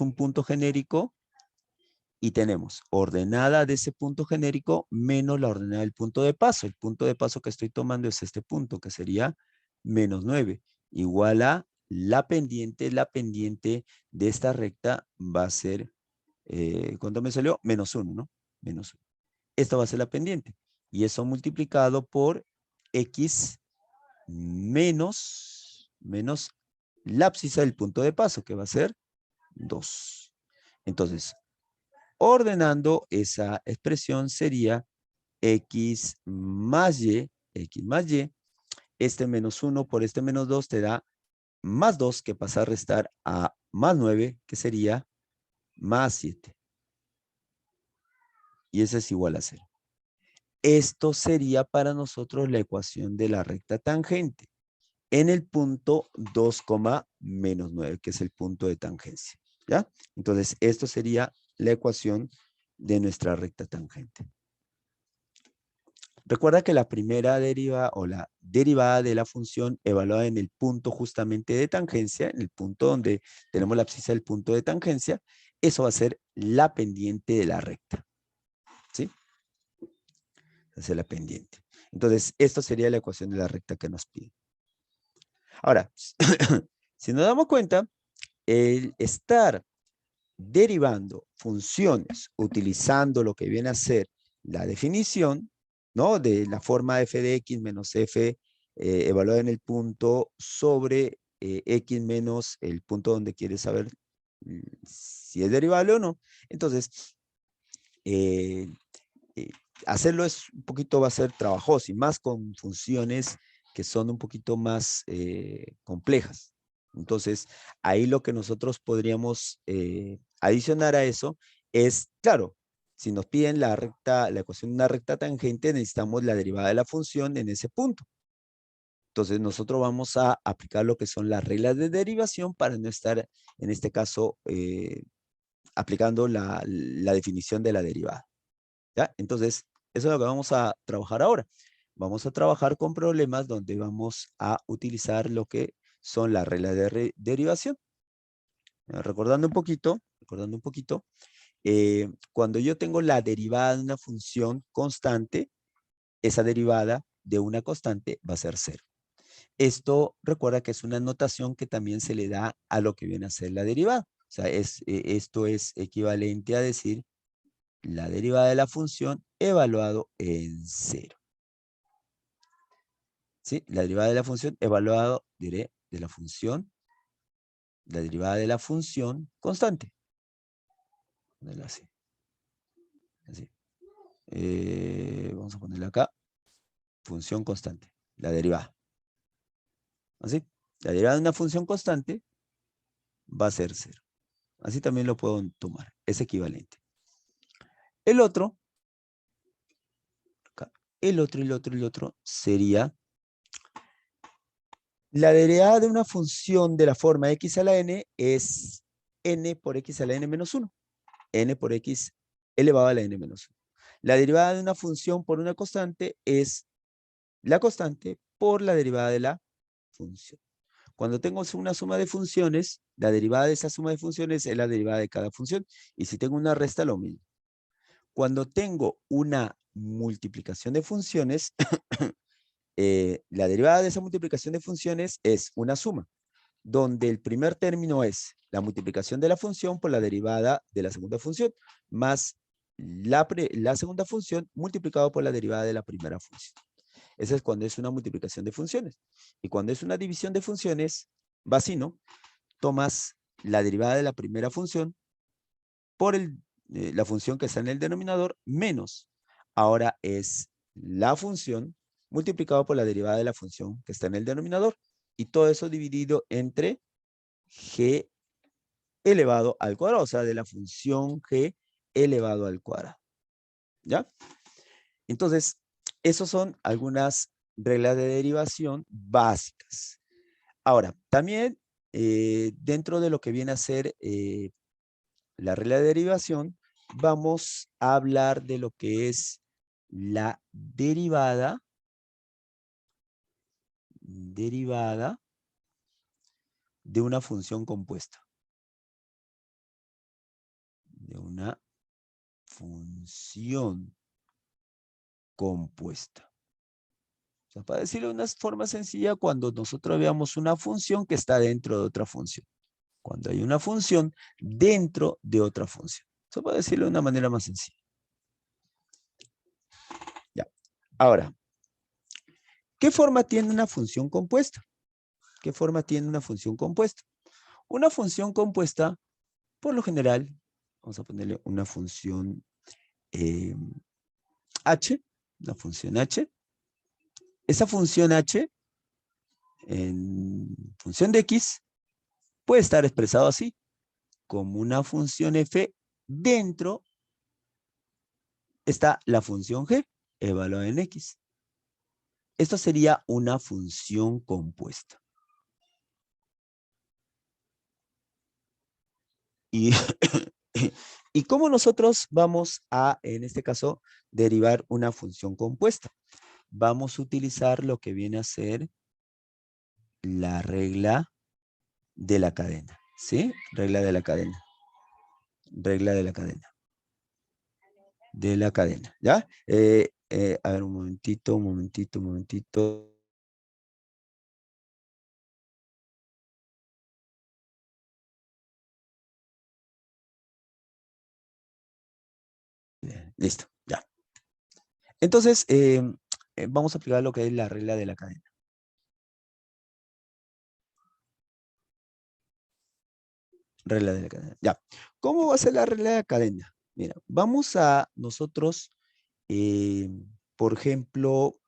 un punto genérico Y tenemos ordenada de ese punto genérico menos la ordenada del punto de paso. El punto de paso que estoy tomando es este punto, que sería menos 9, igual a la pendiente de esta recta va a ser, ¿cuánto me salió? Menos 1, ¿no? Menos 1. Esta va a ser la pendiente. Y eso multiplicado por x menos la abscisa del punto de paso, que va a ser 2. Entonces, ordenando esa expresión sería x más y, este menos 1 por este menos 2 te da más 2, que pasa a restar a más 9, que sería más 7. Y ese es igual a 0. Esto sería para nosotros la ecuación de la recta tangente en el punto 2, menos 9, que es el punto de tangencia. ¿Ya? Entonces, esto sería la ecuación de nuestra recta tangente. Recuerda que la primera derivada o la derivada de la función evaluada en el punto justamente de tangencia, en el punto donde tenemos la abscisa del punto de tangencia, eso va a ser la pendiente de la recta. ¿Sí? Esa es la pendiente. Entonces, esto sería la ecuación de la recta que nos pide. Ahora, si nos damos cuenta, el estar derivando funciones utilizando lo que viene a ser la definición, ¿no? De la forma f de x menos f evaluada en el punto sobre x menos el punto donde quieres saber si es derivable o no. Entonces, eh, eh, hacerlo es un poquito, va a ser trabajoso y más con funciones que son un poquito más complejas. Entonces, ahí lo que nosotros podríamos adicionar a eso es, claro, si nos piden la ecuación de una recta tangente, necesitamos la derivada de la función en ese punto. Entonces, nosotros vamos a aplicar lo que son las reglas de derivación para no estar, en este caso, aplicando la definición de la derivada. ¿Ya? Entonces, eso es lo que vamos a trabajar ahora. Vamos a trabajar con problemas donde vamos a utilizar lo que son las reglas de derivación. Recordando un poquito, cuando yo tengo la derivada de una función constante, esa derivada de una constante va a ser 0. Esto recuerda que es una notación que también se le da a lo que viene a ser la derivada. O sea, esto es equivalente a decir la derivada de la función evaluado en 0. ¿Sí? La derivada de la función evaluado, diré, de la función, la derivada de la función constante. Así. Así. Vamos a ponerle acá, función constante, la derivada. ¿Así? La derivada de una función constante va a ser 0. Así también lo puedo tomar, es equivalente. El otro, acá, el otro sería la derivada de una función de la forma x a la n es n por x a la n menos 1. N por x elevado a la n menos 1. La derivada de una función por una constante es la constante por la derivada de la función. Cuando tengo una suma de funciones, la derivada de esa suma de funciones es la derivada de cada función. Y si tengo una resta, lo mismo. Cuando tengo una multiplicación de funciones, la derivada de esa multiplicación de funciones es una suma, donde el primer término es la multiplicación de la función por la derivada de la segunda función, más la segunda función multiplicado por la derivada de la primera función. Esa es cuando es una multiplicación de funciones. Y cuando es una división de funciones, va así, ¿no? Tomas la derivada de la primera función por la función que está en el denominador menos. Ahora es la función multiplicado por la derivada de la función que está en el denominador. Y todo eso dividido entre g elevado al cuadrado, o sea, de la función g elevado al cuadrado. ¿Ya? Entonces, esos son algunas reglas de derivación básicas. Ahora, también dentro de lo que viene a ser la regla de derivación, vamos a hablar de lo que es la derivada de una función compuesta. De una función compuesta. O sea, para decirlo de una forma sencilla, cuando nosotros veamos una función que está dentro de otra función. Cuando hay una función dentro de otra función. Eso para decirlo de una manera más sencilla. Ya. Ahora, ¿qué forma tiene una función compuesta? ¿Qué forma tiene una función compuesta? Una función compuesta, por lo general, vamos a ponerle una función h, una función h. Esa función h, en función de x, puede estar expresado así, como una función f dentro está la función g, evaluada en x. Esto sería una función compuesta. Y, ¿y cómo nosotros vamos a, en este caso, derivar una función compuesta? Vamos a utilizar lo que viene a ser la regla de la cadena. ¿Sí? Regla de la cadena. Regla de la cadena. De la cadena. ¿Ya? A ver, un momentito, un momentito, un momentito. Listo, ya. Entonces, vamos a aplicar lo que es la regla de la cadena. Regla de la cadena. Ya. ¿Cómo va a ser la regla de la cadena? Mira, vamos a nosotros, por ejemplo,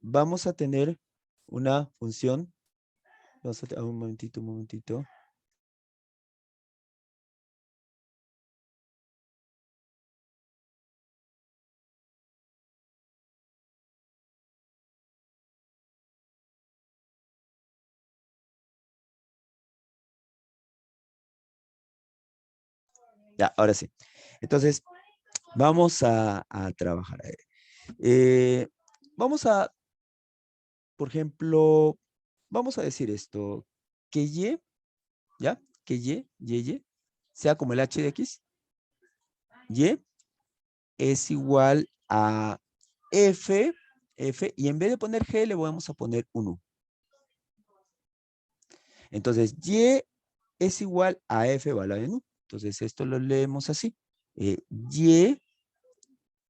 vamos a tener una función. Vamos a, un momentito, un momentito. Ya, ahora sí. Entonces, vamos a trabajar. Vamos a, por ejemplo, vamos a decir esto, que y, ¿ya? Que y, sea como el h de x, y es igual a f, y en vez de poner g le vamos a poner un u. Entonces, y es igual a f evaluado en u. Entonces, esto lo leemos así. Y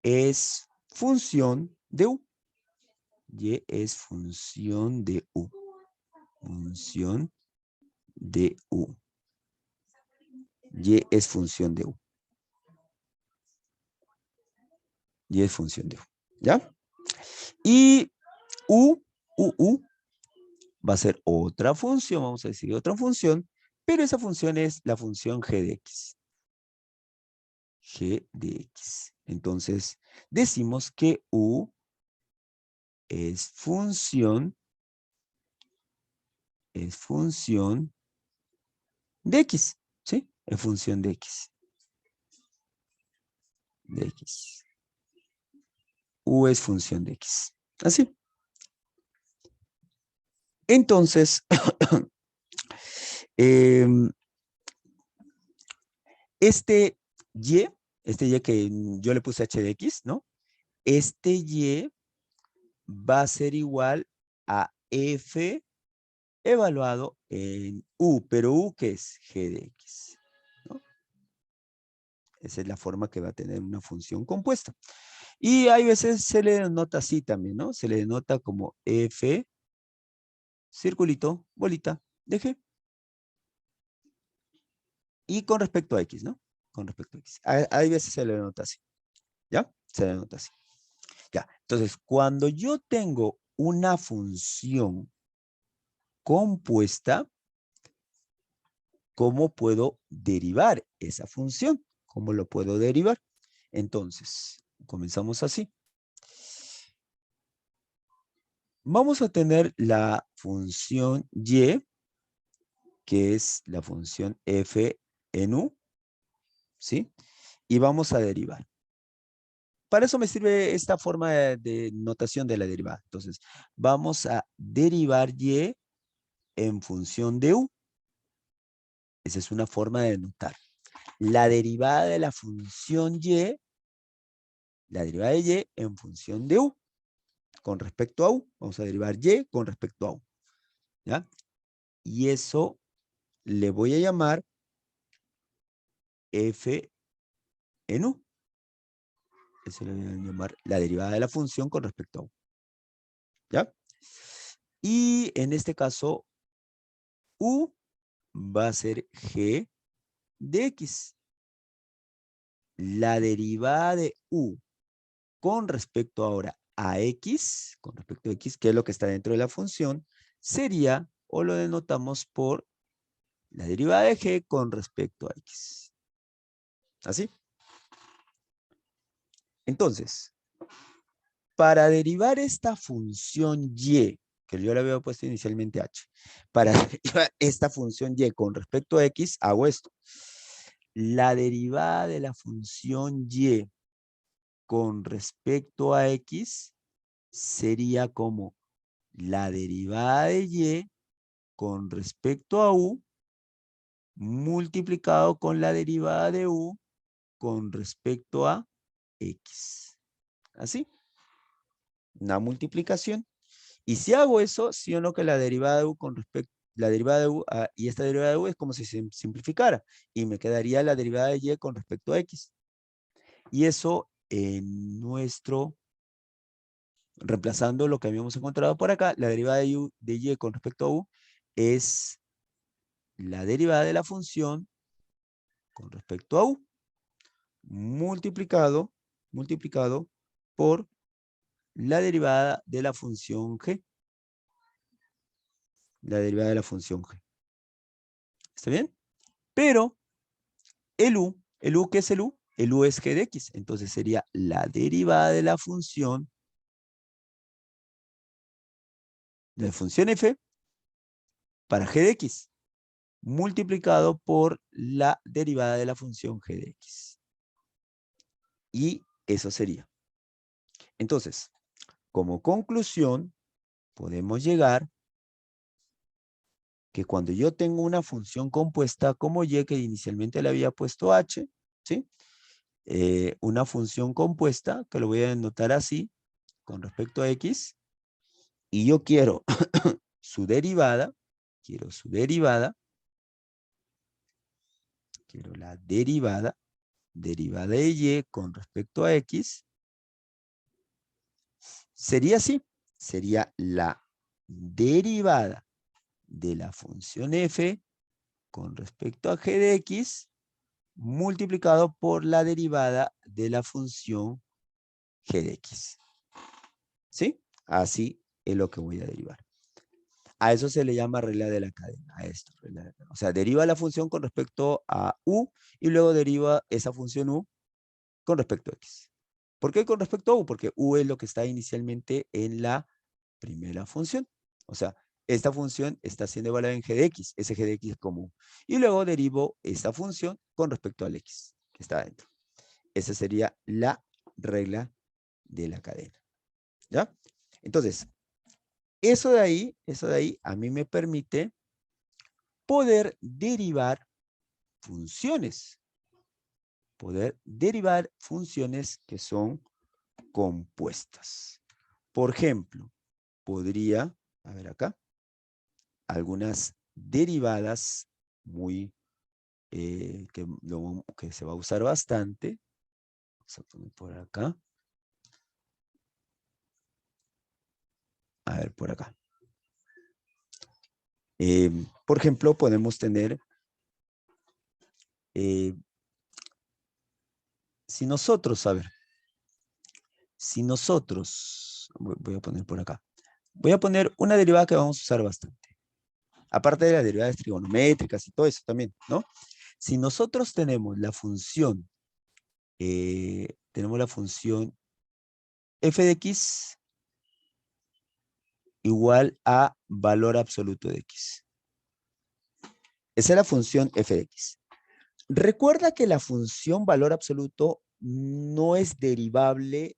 es función de u. Y es función de u. Función de u. Y es función de u. Y es función de u. ¿Ya? Y u va a ser otra función, vamos a decir otra función, pero esa función es la función g de x. G de x. Entonces, decimos que u es función de x, ¿sí? Es función de x. De x. U es función de x. Así. Entonces, este y que yo le puse h de x, ¿no? Este y va a ser igual a f evaluado en u, pero u que es g de x, ¿no? Esa es la forma que va a tener una función compuesta. Y hay veces se le denota así también, ¿no? Se le denota como f, circulito, bolita, de g. Y con respecto a x, ¿no? Con respecto a x. Hay veces se le denota así, ¿ya? Se le denota así. Ya, entonces, cuando yo tengo una función compuesta, ¿cómo puedo derivar esa función? ¿Cómo lo puedo derivar? Entonces, comenzamos así. Vamos a tener la función y, que es la función f en u, ¿sí? Y vamos a derivar. Para eso me sirve esta forma de notación de la derivada. Entonces, vamos a derivar y en función de u. Esa es una forma de notar. la derivada de la función y, la derivada de y en función de u, con respecto a u. Vamos a derivar y con respecto a u. ¿Ya? Y eso le voy a llamar f en u. Eso le voy a llamar la derivada de la función con respecto a u. ¿Ya? Y en este caso, u va a ser g de x. La derivada de u con respecto ahora a x, con respecto a x, que es lo que está dentro de la función, sería, o lo denotamos por la derivada de g con respecto a x. ¿Así? Entonces, para derivar esta función y, que yo le había puesto inicialmente h, para derivar esta función y con respecto a x, hago esto. La derivada de la función y con respecto a x sería como la derivada de y con respecto a u multiplicado con la derivada de u con respecto a x. ¿Así? Una multiplicación. Y si hago eso, sí o no que la derivada de u con respecto, la derivada de u y esta derivada de u es como si se simplificara. Y me quedaría la derivada de y con respecto a x. Y eso en nuestro, reemplazando lo que habíamos encontrado por acá, la derivada de y con respecto a u es la derivada de la función con respecto a u multiplicado por la derivada de la función g. La derivada de la función g. ¿Está bien? Pero el u, ¿qué es el u? El u es g de x. Entonces sería la derivada de la función f para g de x multiplicado por la derivada de la función g de x. Y eso sería. Entonces, como conclusión, podemos llegar que cuando yo tengo una función compuesta como y, que inicialmente le había puesto h, ¿sí? Una función compuesta, que lo voy a denotar así, con respecto a x, y yo quiero su derivada, quiero la derivada de y con respecto a x, sería así, sería la derivada de la función f con respecto a g de x multiplicado por la derivada de la función g de x. ¿Sí? Así es lo que voy a derivar. A eso se le llama regla de la cadena, a esto. O sea, deriva la función con respecto a u y luego deriva esa función u con respecto a x. ¿Por qué con respecto a u? Porque u es lo que está inicialmente en la primera función. O sea, esta función está siendo evaluada en g de x. Ese g de x es común. Y luego derivo esta función con respecto al x que está adentro. Esa sería la regla de la cadena. ¿Ya? Entonces, eso de ahí a mí me permite poder derivar funciones. Poder derivar funciones que son compuestas. Por ejemplo, podría, a ver acá, algunas derivadas muy, que se va a usar bastante. Vamos a poner por acá. A ver, por acá. Por ejemplo, podemos tener, si nosotros, a ver, si nosotros, voy a poner por acá, voy a poner una derivada que vamos a usar bastante. Aparte de las derivadas trigonométricas y todo eso también, ¿no? Si nosotros tenemos la función, f de x igual a valor absoluto de x. Esa es la función f de x. Recuerda que la función valor absoluto no es derivable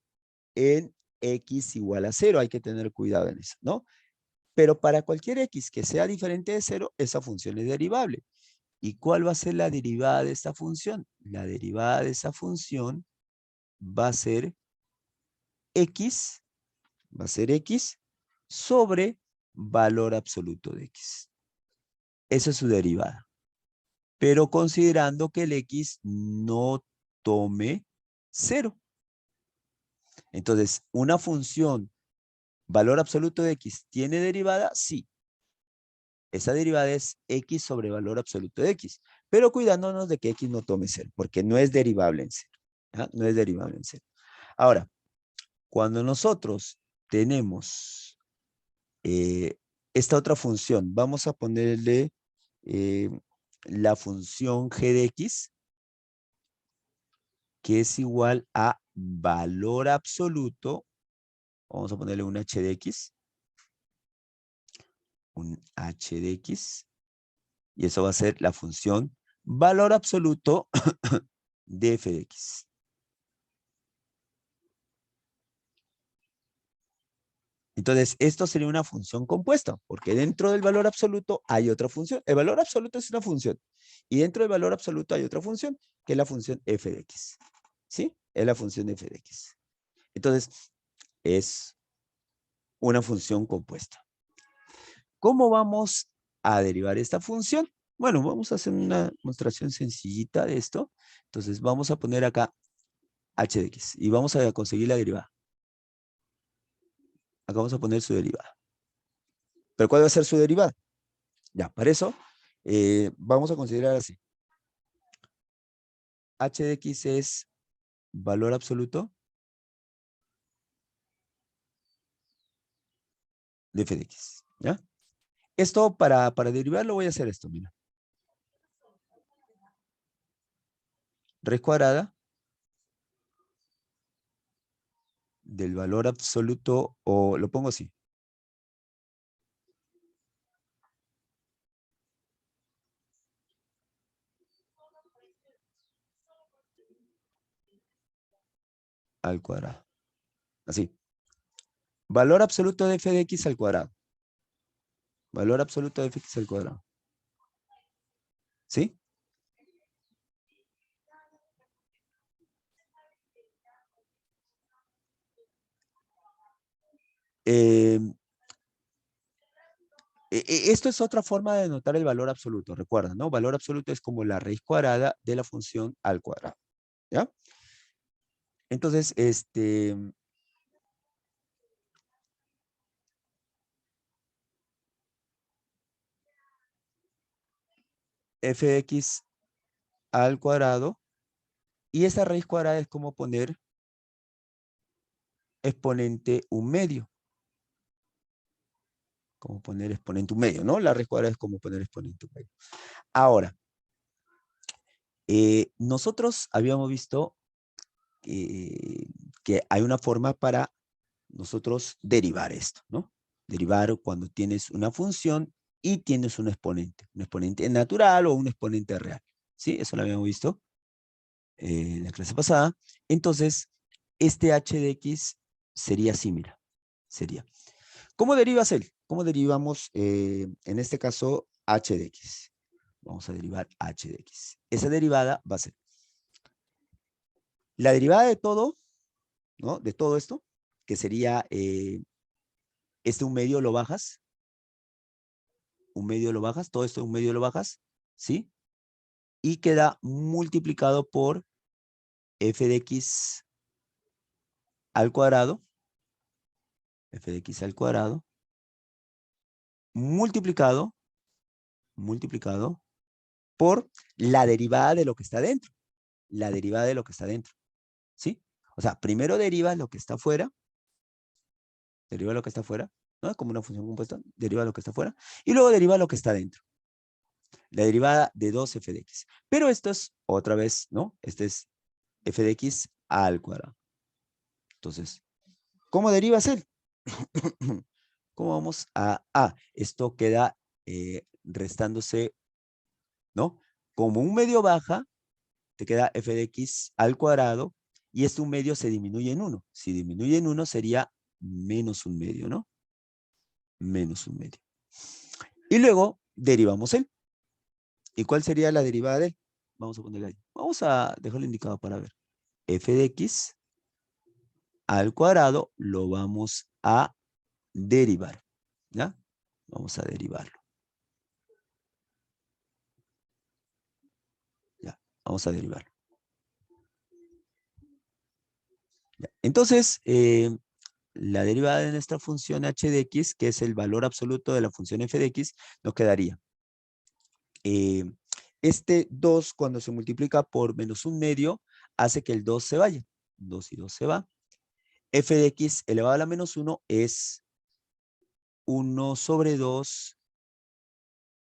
en x igual a 0. Hay que tener cuidado en eso, ¿no? Pero para cualquier x que sea diferente de 0, esa función es derivable. ¿Y cuál va a ser la derivada de esta función? La derivada de esa función va a ser x, sobre valor absoluto de x. Esa es su derivada. Pero considerando que el x no tome 0. Entonces, ¿una función valor absoluto de x tiene derivada? Sí. Esa derivada es x sobre valor absoluto de x. Pero cuidándonos de que x no tome 0, porque no es derivable en 0. ¿Ah? No es derivable en 0. Ahora, cuando nosotros tenemos esta otra función, vamos a ponerle la función g de x, que es igual a valor absoluto. Vamos a ponerle un h de x. Un h de x. Y eso va a ser la función valor absoluto de f de x. Entonces, esto sería una función compuesta, porque dentro del valor absoluto hay otra función. El valor absoluto es una función. Y dentro del valor absoluto hay otra función, que es la función f de x. ¿Sí? Es la función f de x. Entonces, es una función compuesta. ¿Cómo vamos a derivar esta función? Bueno, vamos a hacer una demostración sencillita de esto. Entonces, vamos a poner acá h de x y vamos a conseguir la derivada. Acá vamos a poner su derivada. ¿Pero cuál va a ser su derivada? Ya, para eso vamos a considerar así. H de x es valor absoluto de f de x. ¿Ya? Esto para derivarlo voy a hacer esto, mira. Raíz cuadrada del valor absoluto, o lo pongo así. Al cuadrado. Así. Valor absoluto de f de x al cuadrado. Valor absoluto de f de x al cuadrado. ¿Sí? Esto es otra forma de denotar el valor absoluto, recuerda, ¿no? Valor absoluto es como la raíz cuadrada de la función al cuadrado, ¿ya? Entonces, f de x al cuadrado, y esa raíz cuadrada es como poner exponente un medio. Como poner exponente un medio, ¿no? La raíz cuadrada es como poner exponente un medio. Ahora, nosotros habíamos visto que hay una forma para nosotros derivar esto, ¿no? Derivar cuando tienes una función y tienes un exponente natural o un exponente real, ¿sí? Eso lo habíamos visto en la clase pasada. Entonces, este h de x sería así, mira, sería. ¿Cómo derivas él? ¿Cómo derivamos, en este caso, h de x? Vamos a derivar h de x. Esa derivada va a ser la derivada de todo, ¿no? De todo esto, que sería, un medio lo bajas, todo esto un medio lo bajas, ¿sí? Y queda multiplicado por f de x al cuadrado, f de x al cuadrado, multiplicado por la derivada de lo que está dentro, la derivada de lo que está dentro, ¿sí? O sea, primero deriva lo que está afuera, ¿no? Como una función compuesta, deriva lo que está afuera, y luego deriva lo que está dentro. La derivada de 2f de x. Pero esto es otra vez, ¿no? Este es f de x al cuadrado. Entonces, ¿cómo derivas él? ¿Cómo vamos a... esto queda restándose, ¿no? Como un medio baja, te queda f de x al cuadrado, y este un medio se disminuye en 1. Si disminuye en 1 sería menos un medio, ¿no? Menos un medio. Y luego derivamos él. ¿Y cuál sería la derivada de él? Vamos a ponerle ahí. Vamos a dejarlo indicado para ver. F de X al cuadrado lo vamos a derivar. ¿Ya? Vamos a derivarlo. Ya, vamos a derivarlo. Ya. Entonces, la derivada de nuestra función h de x, que es el valor absoluto de la función f de x, nos quedaría. Este 2, cuando se multiplica por menos un medio, hace que el 2 se vaya. 2 y 2 se va. F de x elevado a la menos 1 es 1 sobre 2.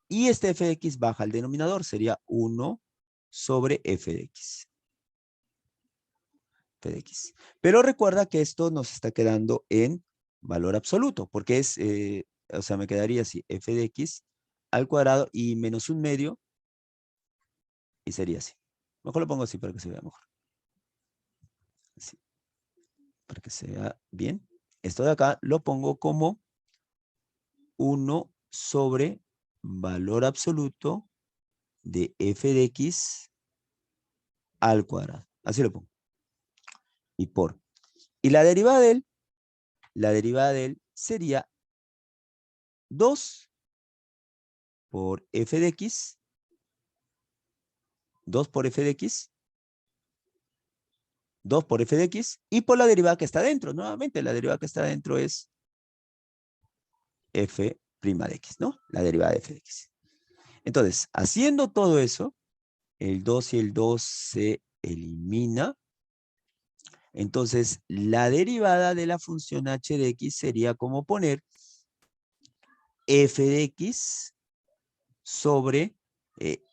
Y este f de x baja al denominador, sería 1 sobre f de x. F de x. Pero recuerda que esto nos está quedando en valor absoluto, porque es, o sea, me quedaría así, f de x al cuadrado y menos un medio, y sería así. Mejor lo pongo así para que se vea mejor. Así, para que se vea bien. Esto de acá lo pongo como 1 sobre valor absoluto de f de x al cuadrado. Así lo pongo. Y por. Y la derivada de él sería 2 por f de x, 2 por f de x, 2 por f de x, y por la derivada que está dentro. Nuevamente, la derivada que está dentro es f' de x, ¿no? La derivada de f de x. Entonces, haciendo todo eso, el 2 y el 2 se elimina. Entonces, la derivada de la función h de x sería como poner f de x sobre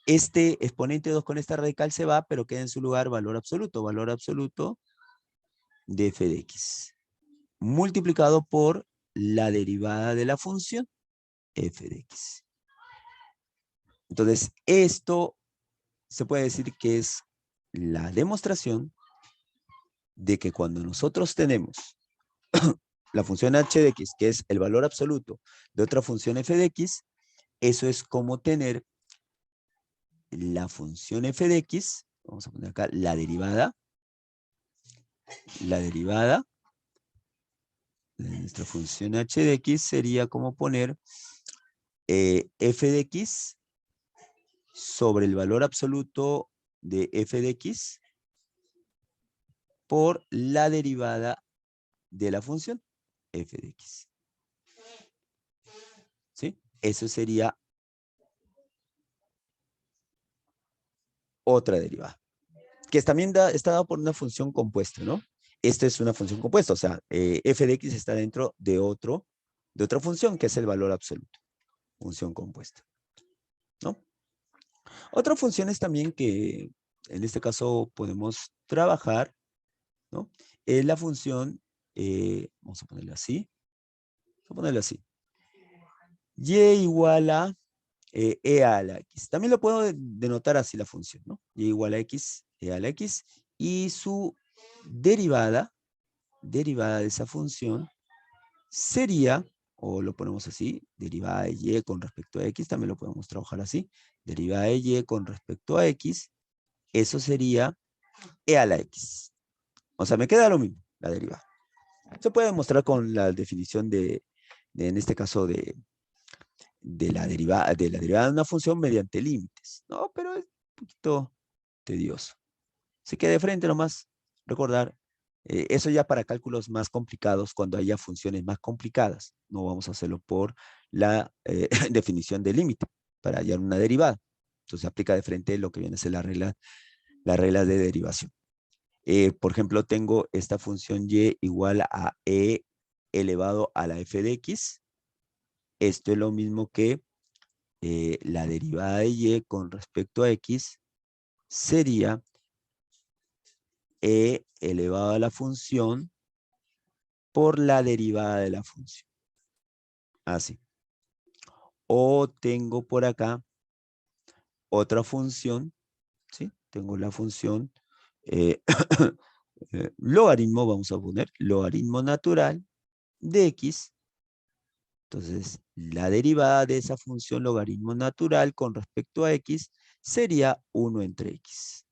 este exponente 2 con esta radical se va, pero queda en su lugar valor absoluto de f de x, multiplicado por la derivada de la función f de x. Entonces, esto se puede decir que es la demostración de que cuando nosotros tenemos la función h de x, que es el valor absoluto de otra función f de x, eso es como tener la función f de x, vamos a poner acá la derivada de nuestra función h de x sería como poner f de x sobre el valor absoluto de f de x por la derivada de la función f de x. ¿Sí? Eso sería otra derivada. Que también está dado por una función compuesta, ¿no? Esta es una función compuesta, o sea, f de x está dentro de otra función, que es el valor absoluto. Función compuesta, ¿no? Otras funciones también que en este caso podemos trabajar, ¿no? Es la función, vamos a ponerla así, y igual a e a la x. También lo puedo denotar así la función, ¿no? Y igual a x, e a la x, y su derivada de esa función sería, o lo ponemos así, derivada de y con respecto a x, también lo podemos trabajar así, derivada de y con respecto a x, eso sería e a la x. O sea, me queda lo mismo, la derivada. Se puede demostrar con la definición en este caso, de la derivada de una función mediante límites, ¿no? Pero es un poquito tedioso. Así que de frente nomás, recordar, eso ya para cálculos más complicados, cuando haya funciones más complicadas. No vamos a hacerlo por la definición de límite, para hallar una derivada. Entonces aplica de frente lo que viene a ser la regla de derivación. Por ejemplo, tengo esta función y igual a e elevado a la f de x. Esto es lo mismo que la derivada de y con respecto a x sería e elevado a la función por la derivada de la función. Así. O tengo por acá otra función, ¿sí? Tengo la función logaritmo, vamos a poner logaritmo natural de x Entonces, la derivada de esa función logaritmo natural con respecto a x sería 1 entre x.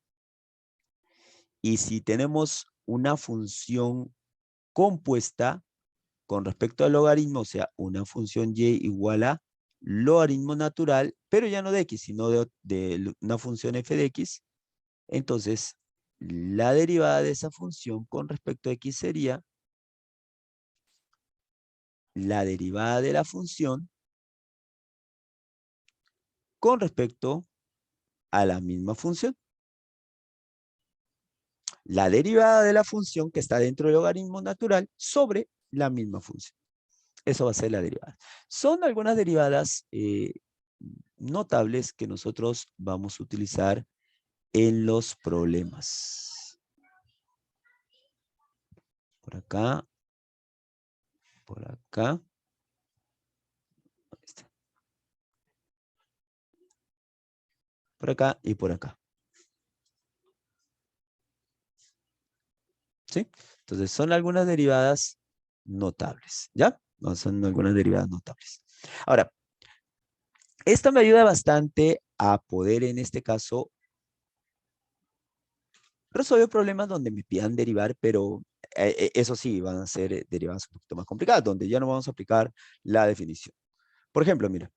Y si tenemos una función compuesta con respecto al logaritmo, o sea, una función y igual a logaritmo natural, pero ya no de x, sino de una función f de x, entonces la derivada de esa función con respecto a x sería la derivada de la función con respecto a la misma función. La derivada de la función que está dentro del logaritmo natural sobre la misma función. Eso va a ser la derivada. Son algunas derivadas notables que nosotros vamos a utilizar en los problemas. Por acá. Por acá. Por acá y por acá. ¿Sí? Entonces son algunas derivadas notables. ¿Ya? No, son algunas derivadas notables. Ahora, esto me ayuda bastante a poder en este caso resolver problemas donde me pidan derivar, pero eso sí, van a ser derivadas un poquito más complicadas, donde ya no vamos a aplicar la definición. Por ejemplo, mira,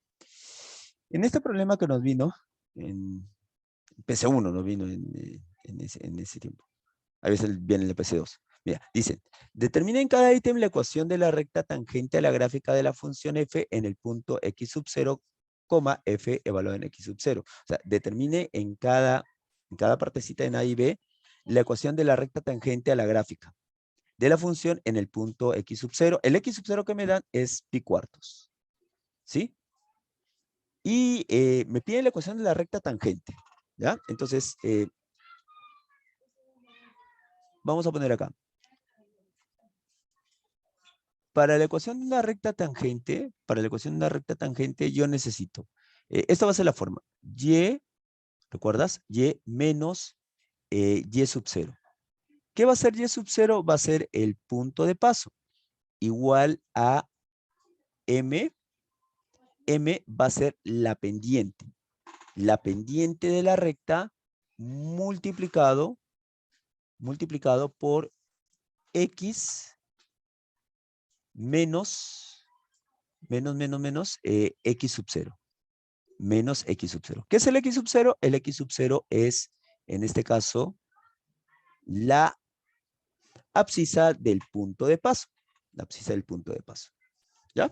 en este problema que nos vino, en PC1 nos vino en ese tiempo. A veces viene el PC2. Mira, dicen, determina en cada ítem la ecuación de la recta tangente a la gráfica de la función f en el punto x sub 0, f evaluado en x sub 0. O sea, determine en cada partecita en A y B la ecuación de la recta tangente a la gráfica de la función en el punto x sub 0. El x sub 0 que me dan es pi cuartos. ¿Sí? Y me piden la ecuación de la recta tangente. ¿Ya? Entonces, vamos a poner acá. Para la ecuación de una recta tangente, yo necesito, esta va a ser la forma, y, ¿recuerdas? Y menos y sub 0. ¿Qué va a ser y sub 0? Va a ser el punto de paso, igual a m. M va a ser la pendiente de la recta multiplicado por x menos x sub 0. Menos x sub 0. ¿Qué es el x sub 0? El x sub 0 es, en este caso, la abscisa del punto de paso. La abscisa del punto de paso. ¿Ya?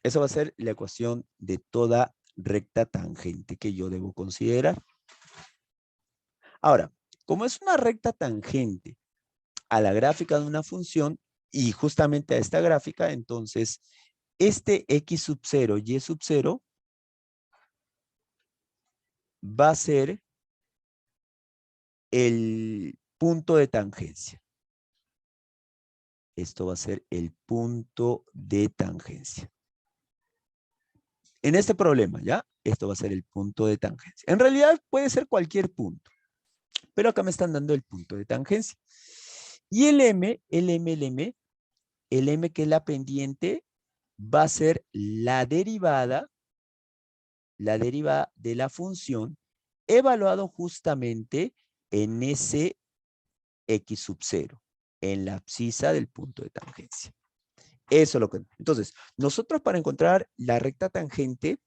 Esa va a ser la ecuación de toda recta tangente que yo debo considerar. Ahora, como es una recta tangente a la gráfica de una función y justamente a esta gráfica, entonces, este x sub 0, y sub 0, va a ser el punto de tangencia. Esto va a ser el punto de tangencia. En este problema, ¿ya? Esto va a ser el punto de tangencia. En realidad puede ser cualquier punto, pero acá me están dando el punto de tangencia. Y el m que es la pendiente, va a ser la derivada de la función evaluado justamente en ese x sub 0, en la abscisa del punto de tangencia. Eso es lo que... Entonces, nosotros para encontrar la recta tangente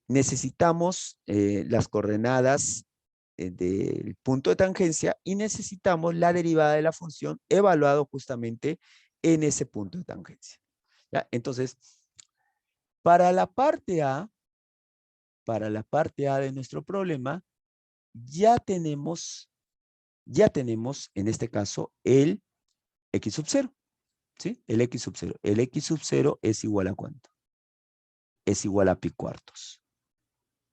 necesitamos las coordenadas del punto de tangencia y necesitamos la derivada de la función evaluado justamente en ese punto de tangencia. ¿Ya? Entonces, para la parte A de nuestro problema, ya tenemos en este caso el x sub 0. ¿Sí? El x sub 0. El x sub 0 es igual a ¿cuánto? Es igual a pi cuartos.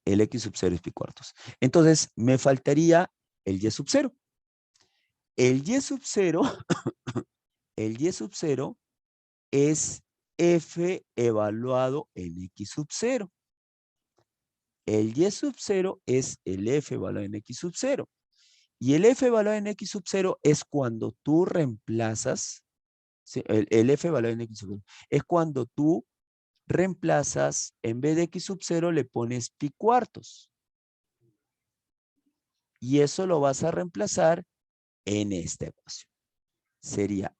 El x sub 0 es pi cuartos. Entonces, me faltaría el y sub 0. El y sub 0, el y sub 0 es f evaluado en x sub 0. El y sub 0 es el f evaluado en x sub 0. Y el f evaluado en x sub 0 es cuando tú reemplazas, ¿sí? El f evaluado en x sub 0 es cuando tú reemplazas, en vez de x sub 0, le pones pi cuartos. Y eso lo vas a reemplazar en esta ecuación. Sería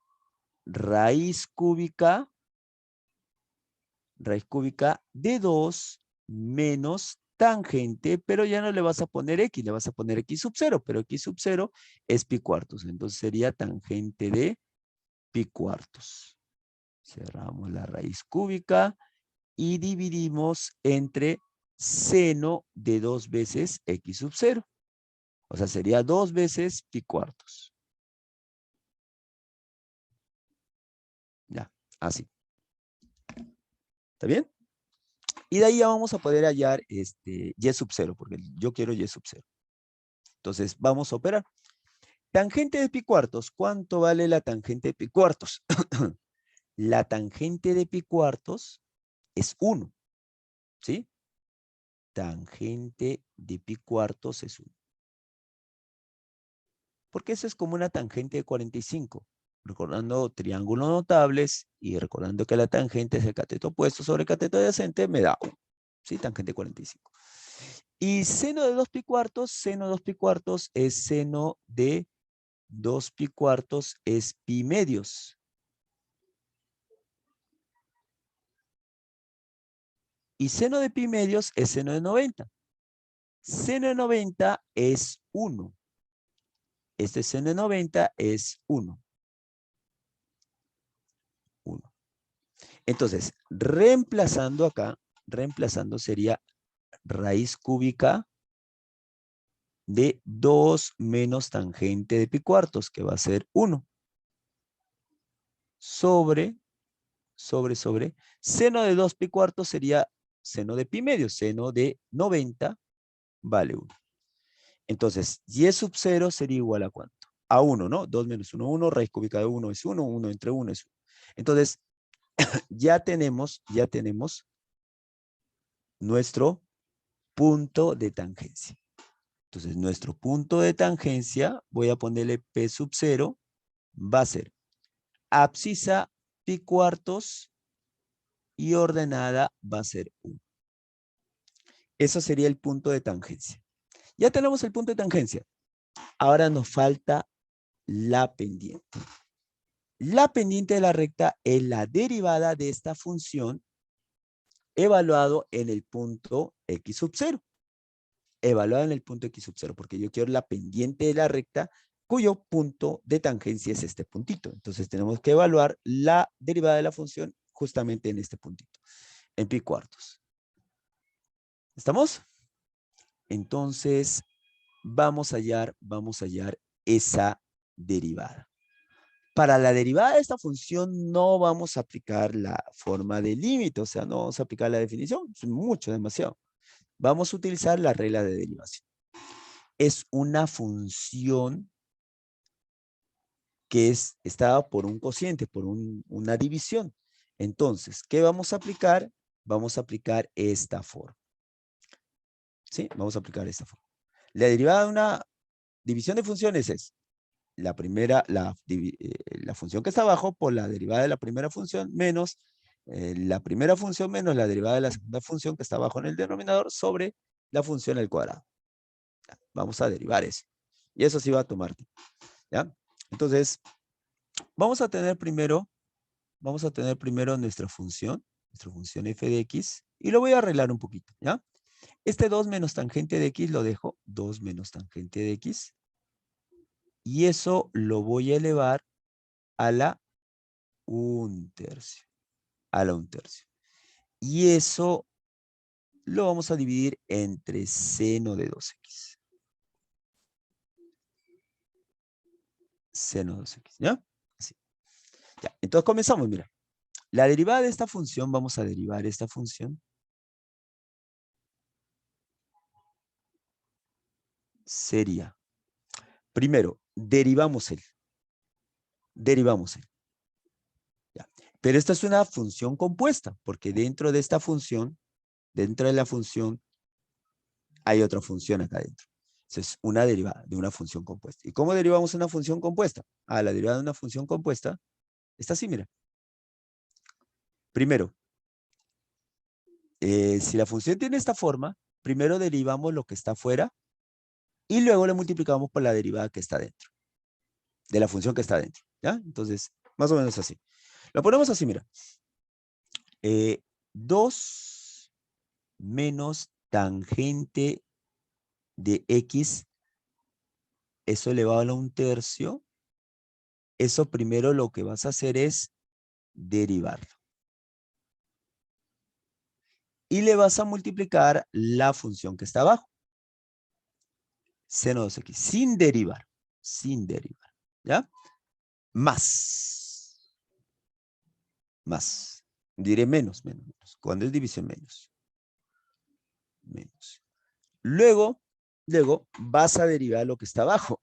raíz cúbica de 2 menos tangente, pero ya no le vas a poner x, le vas a poner x sub 0, pero x sub 0 es pi cuartos. Entonces sería tangente de pi cuartos. Cerramos la raíz cúbica y dividimos entre seno de 2 veces x sub 0. O sea, sería 2 veces pi cuartos. Ya, así. ¿Está bien? Y de ahí ya vamos a poder hallar y sub 0, porque yo quiero y sub 0. Entonces, vamos a operar. Tangente de pi cuartos. ¿Cuánto vale la tangente de pi cuartos? La tangente de pi cuartos es 1. ¿Sí? Tangente de pi cuartos es 1. Porque eso es como una tangente de 45. Recordando triángulos notables y recordando que la tangente es el cateto opuesto sobre el cateto adyacente, me da 1. ¿Sí? Tangente 45. Y seno de 2 pi cuartos es seno de 2 pi cuartos es pi medios. Y seno de pi medios es seno de 90. Seno de 90 es 1. Este seno de 90 es 1. 1. Entonces, reemplazando acá, sería raíz cúbica de 2 menos tangente de pi cuartos, que va a ser 1. Sobre, seno de 2 pi cuartos sería seno de pi medio, seno de 90 vale 1. Entonces, y sub 0 sería igual a ¿cuánto? A 1, ¿no? 2 menos 1, 1, raíz cúbica de 1 es 1, 1 entre 1 es 1. Entonces, ya tenemos nuestro punto de tangencia. Entonces, nuestro punto de tangencia, voy a ponerle P sub 0, va a ser abscisa pi cuartos y ordenada va a ser 1. Eso sería el punto de tangencia. Ya tenemos el punto de tangencia. Ahora nos falta la pendiente. La pendiente de la recta es la derivada de esta función evaluado en el punto x sub 0. Evaluado en el punto x sub 0, porque yo quiero la pendiente de la recta cuyo punto de tangencia es este puntito. Entonces tenemos que evaluar la derivada de la función justamente en este puntito, en pi cuartos. ¿Estamos? Entonces vamos a hallar esa derivada. Para la derivada de esta función no vamos a aplicar la forma de límite, o sea, no vamos a aplicar la definición, es mucho, demasiado. Vamos a utilizar la regla de derivación. Es una función que está dada por un cociente, por una división. Entonces, ¿qué vamos a aplicar? Vamos a aplicar esta forma. ¿Sí? Vamos a aplicar esta forma. La derivada de una división de funciones es la función que está abajo por la derivada de la primera función menos la primera función menos la derivada de la segunda función que está abajo en el denominador sobre la función al cuadrado. Vamos a derivar eso. Y eso sí va a tomar tiempo. ¿Ya? Entonces, vamos a tener primero nuestra función f de x, y lo voy a arreglar un poquito, ¿ya? Este 2 menos tangente de x lo dejo 2 menos tangente de x, y eso lo voy a elevar a la 1/3. A la 1/3. Y eso lo vamos a dividir entre seno de 2x. Seno de 2x, ¿ya? Así. Ya, entonces comenzamos, mira. La derivada de esta función, vamos a derivar esta función. Sería, primero, derivamos el. Ya. Pero esta es una función compuesta, porque dentro de esta función, dentro de la función, hay otra función acá dentro. Es una derivada de una función compuesta. ¿Y cómo derivamos una función compuesta? La derivada de una función compuesta está así, mira. Primero, Si la función tiene esta forma, primero derivamos lo que está afuera y luego le multiplicamos por la derivada que está dentro, de la función que está dentro, ¿ya? Entonces, más o menos así. Lo ponemos así, mira. 2 menos tangente de X, eso elevado a un tercio. Eso primero lo que vas a hacer es derivarlo. Y le vas a multiplicar la función que está abajo. Seno 2x, sin derivar, ¿ya? Más. Diré menos. Cuando es división menos. Luego vas a derivar lo que está abajo.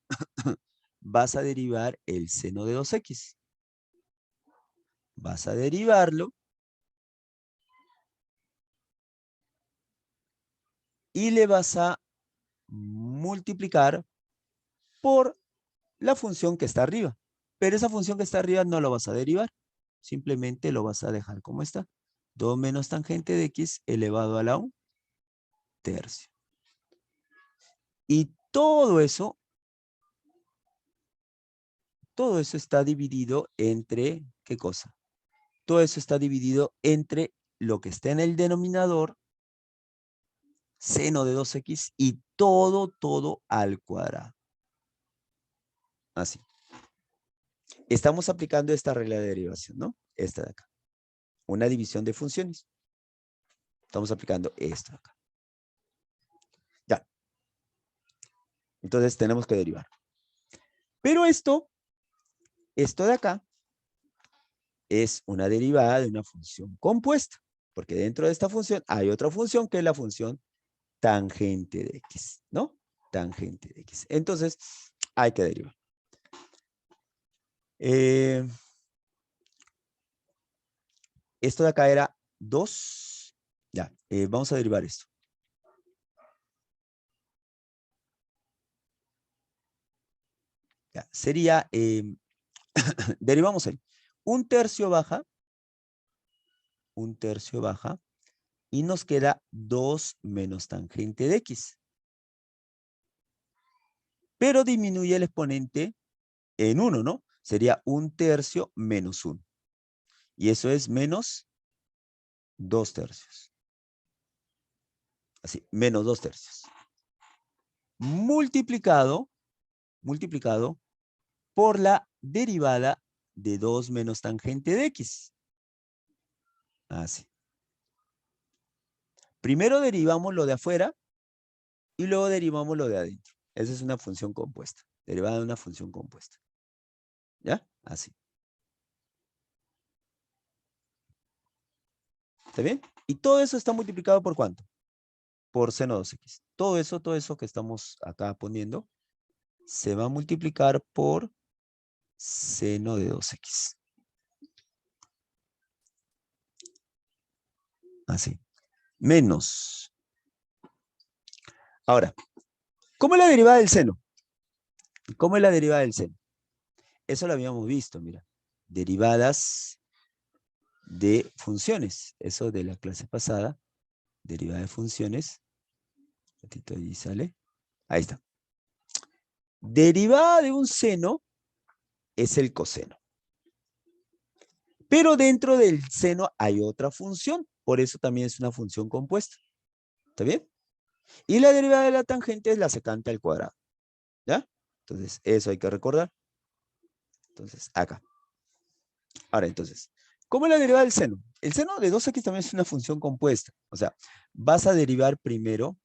Vas a derivar el seno de 2x. Vas a derivarlo. Y le vas a multiplicar por la función que está arriba. Pero esa función que está arriba no lo vas a derivar. Simplemente lo vas a dejar como está. 2 menos tangente de X elevado a la 1 tercio. Y todo eso está dividido entre, ¿qué cosa? Todo eso está dividido entre lo que está en el denominador, seno de 2x, y todo al cuadrado. Así. Estamos aplicando esta regla de derivación, ¿no? Esta de acá. Una división de funciones. Estamos aplicando esto de acá. Ya. Entonces tenemos que derivar. Pero esto de acá es una derivada de una función compuesta. Porque dentro de esta función hay otra función que es la función tangente de X, ¿no? Tangente de X. Entonces, hay que derivar. Esto de acá era 2. Ya, vamos a derivar esto. Ya, sería, derivamos ahí. 1/3 baja, y nos queda 2 menos tangente de X. Pero disminuye el exponente en 1, ¿no? Sería 1/3 menos 1. Y eso es menos 2/3. Así, menos 2/3. Multiplicado por la derivada de 2 menos tangente de X. Así. Primero derivamos lo de afuera y luego derivamos lo de adentro. Esa es una función compuesta. Derivada de una función compuesta. ¿Ya? Así. ¿Está bien? Y todo eso está multiplicado ¿por cuánto? Por seno 2x. Todo eso que estamos acá poniendo se va a multiplicar por seno de 2x. Así. Menos. Ahora, ¿cómo es la derivada del seno? ¿Cómo es la derivada del seno? Eso lo habíamos visto, mira. Derivadas de funciones. Eso de la clase pasada. Derivada de funciones. Un ratito ahí sale. Ahí está. Derivada de un seno es el coseno. Pero dentro del seno hay otra función. Por eso también es una función compuesta. ¿Está bien? Y la derivada de la tangente es la secante al cuadrado. ¿Ya? Entonces, eso hay que recordar. Entonces, acá. Ahora, entonces, ¿cómo es la derivada del seno? El seno de 2x también es una función compuesta. O sea, vas a derivar primero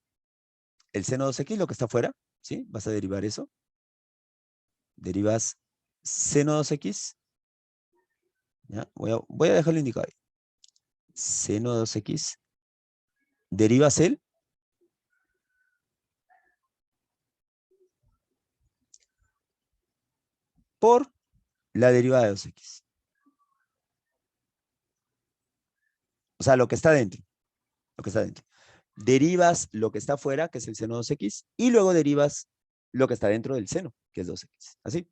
el seno de 2x, lo que está afuera, ¿sí? Vas a derivar eso. Derivas seno de 2x. ¿Ya? Voy a dejarlo indicado ahí. Seno de 2x. Derivas el por la derivada de 2x. O sea, lo que está dentro. Lo que está dentro. Derivas lo que está afuera, que es el seno de 2x, y luego derivas lo que está dentro del seno, que es 2x. Así.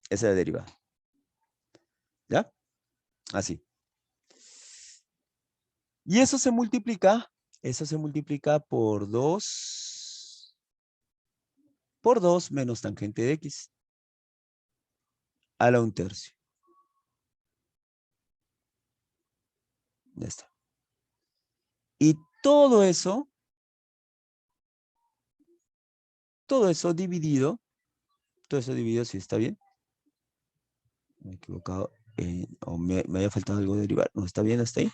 Esa es la derivada. ¿Ya? Así. Y eso se multiplica Eso se multiplica por 2 menos tangente de x a la 1/3. Ya está. Y todo eso dividido, si está bien. Me he equivocado, o me haya faltado algo de derivar. No, está bien hasta ahí.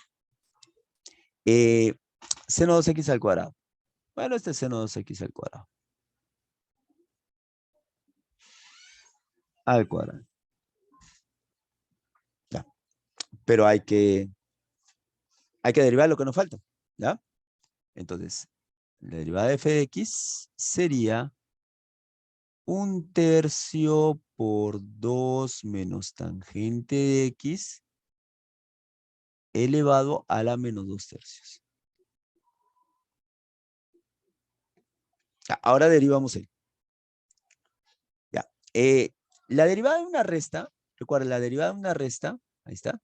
Seno 2x al cuadrado. Bueno, este es seno 2x al cuadrado. Al cuadrado. Ya. Pero hay que derivar lo que nos falta. ¿Ya? Entonces, la derivada de f de x sería 1/3 por 2 menos tangente de x elevado a la menos 2/3. Ahora derivamos el. Ya. La derivada de una resta, recuerda, la derivada de una resta, ahí está.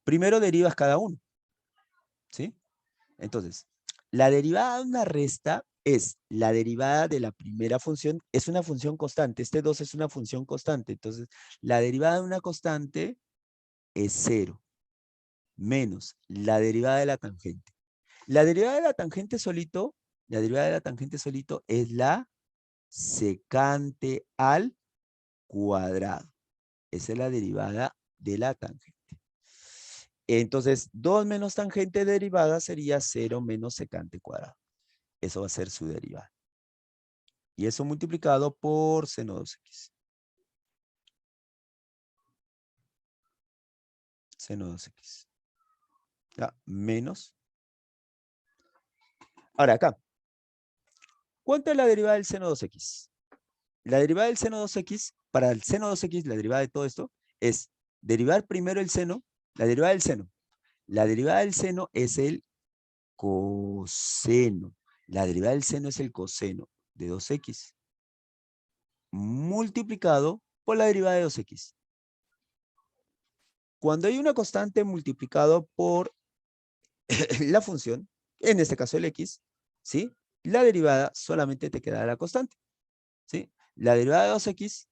Primero derivas cada uno. ¿Sí? Entonces, la derivada de una resta es la derivada de la primera función, es una función constante. Este 2 es una función constante. Entonces, la derivada de una constante es 0, menos la derivada de la tangente. La derivada de la tangente solito, es la secante al cuadrado. Esa es la derivada de la tangente. Entonces, 2 menos tangente derivada sería 0 menos secante cuadrado. Eso va a ser su derivada. Y eso multiplicado por seno 2x. Seno 2x. Ya, menos. Ahora acá. ¿Cuánto es la derivada del seno 2x? La derivada del seno 2x, para el seno 2x, la derivada de todo esto, es derivar primero el seno, la derivada del seno. La derivada del seno es el coseno. La derivada del seno es el coseno de 2x multiplicado por la derivada de 2x. Cuando hay una constante multiplicado por la función, en este caso el x, ¿sí? La derivada solamente te queda la constante, ¿sí? La derivada de 2x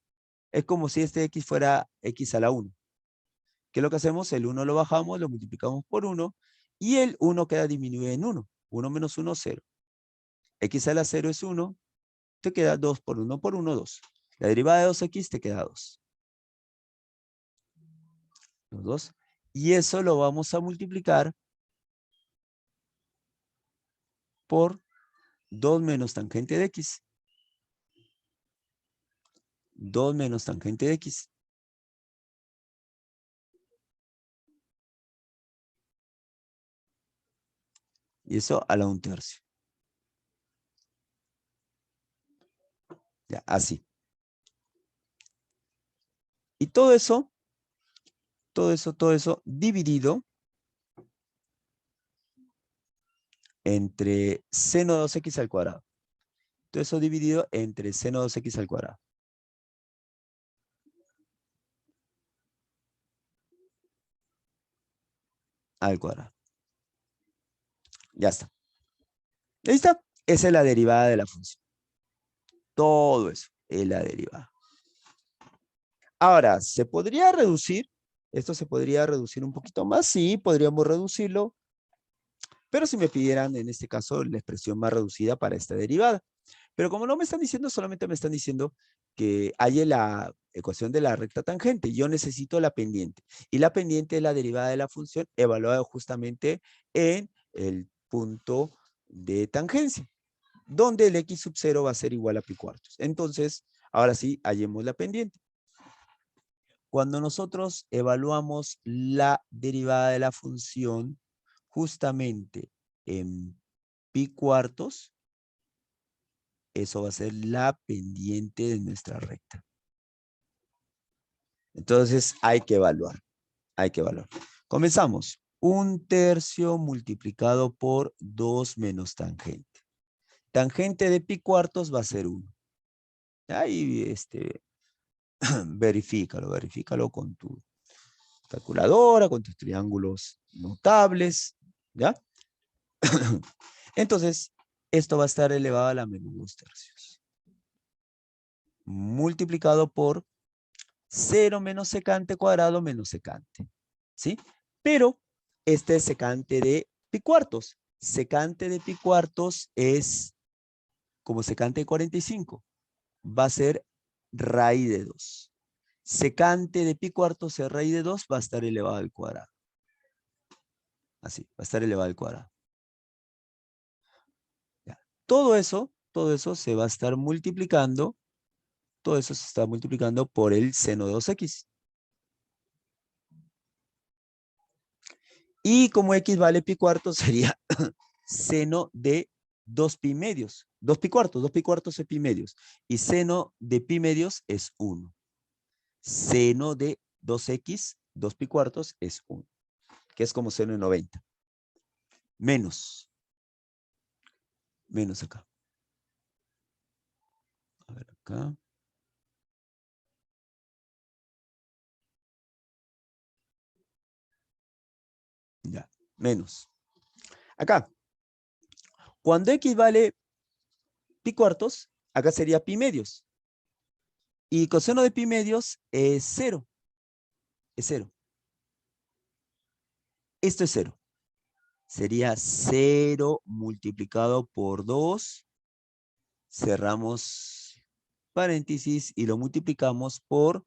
es como si este x fuera x a la 1. ¿Qué es lo que hacemos? El 1 lo bajamos, lo multiplicamos por 1 y el 1 queda disminuido en 1. 1 menos 1, 0. X a la 0 es 1, te queda 2 por 1 por 1, 2. La derivada de 2x te queda 2. 2. Y eso lo vamos a multiplicar por 2 menos tangente de x. 2 menos tangente de x. Y eso a la 1/3. Ya, así. Y todo eso dividido entre seno 2x al cuadrado. Todo eso dividido entre seno 2x al cuadrado. Al cuadrado. Ya está. Ahí está. Esa es la derivada de la función. Todo eso es la derivada. Ahora, ¿se podría reducir? ¿Esto se podría reducir un poquito más? Sí, podríamos reducirlo. Pero si me pidieran, en este caso, la expresión más reducida para esta derivada. Pero como no me están diciendo, solamente me están diciendo que hay la ecuación de la recta tangente. Yo necesito la pendiente. Y la pendiente es la derivada de la función evaluada justamente en el punto de tangencia, donde el x sub 0 va a ser igual a pi cuartos. Entonces, ahora sí, hallemos la pendiente. Cuando nosotros evaluamos la derivada de la función justamente en pi cuartos, eso va a ser la pendiente de nuestra recta. Entonces hay que evaluar. Comenzamos. 1/3 multiplicado por 2 menos tangente. Tangente de pi cuartos va a ser 1. Ahí verifícalo con tu calculadora, con tus triángulos notables, ¿ya? Entonces, esto va a estar elevado a la menos 2/3. Multiplicado por 0 menos secante cuadrado menos secante. ¿Sí? Pero este es secante de pi cuartos. Secante de pi cuartos es como secante de 45. Va a ser raíz de 2. Secante de pi cuartos es raíz de 2, va a estar elevado al cuadrado. Así, va a estar elevado al cuadrado. Ya. Todo eso se va a estar multiplicando. Todo eso se está multiplicando por el seno de 2x. Y como x vale pi cuartos, sería seno de 2 pi medios. 2 pi cuartos es pi medios. Y seno de pi medios es 1. Seno de 2x, 2 pi cuartos es 1. Que es como seno de 90. Menos acá. A ver acá. Ya, menos. Acá. Cuando x vale pi cuartos, acá sería pi medios. Y coseno de pi medios es 0. Es 0. Esto es 0. Sería 0 multiplicado por 2. Cerramos paréntesis y lo multiplicamos por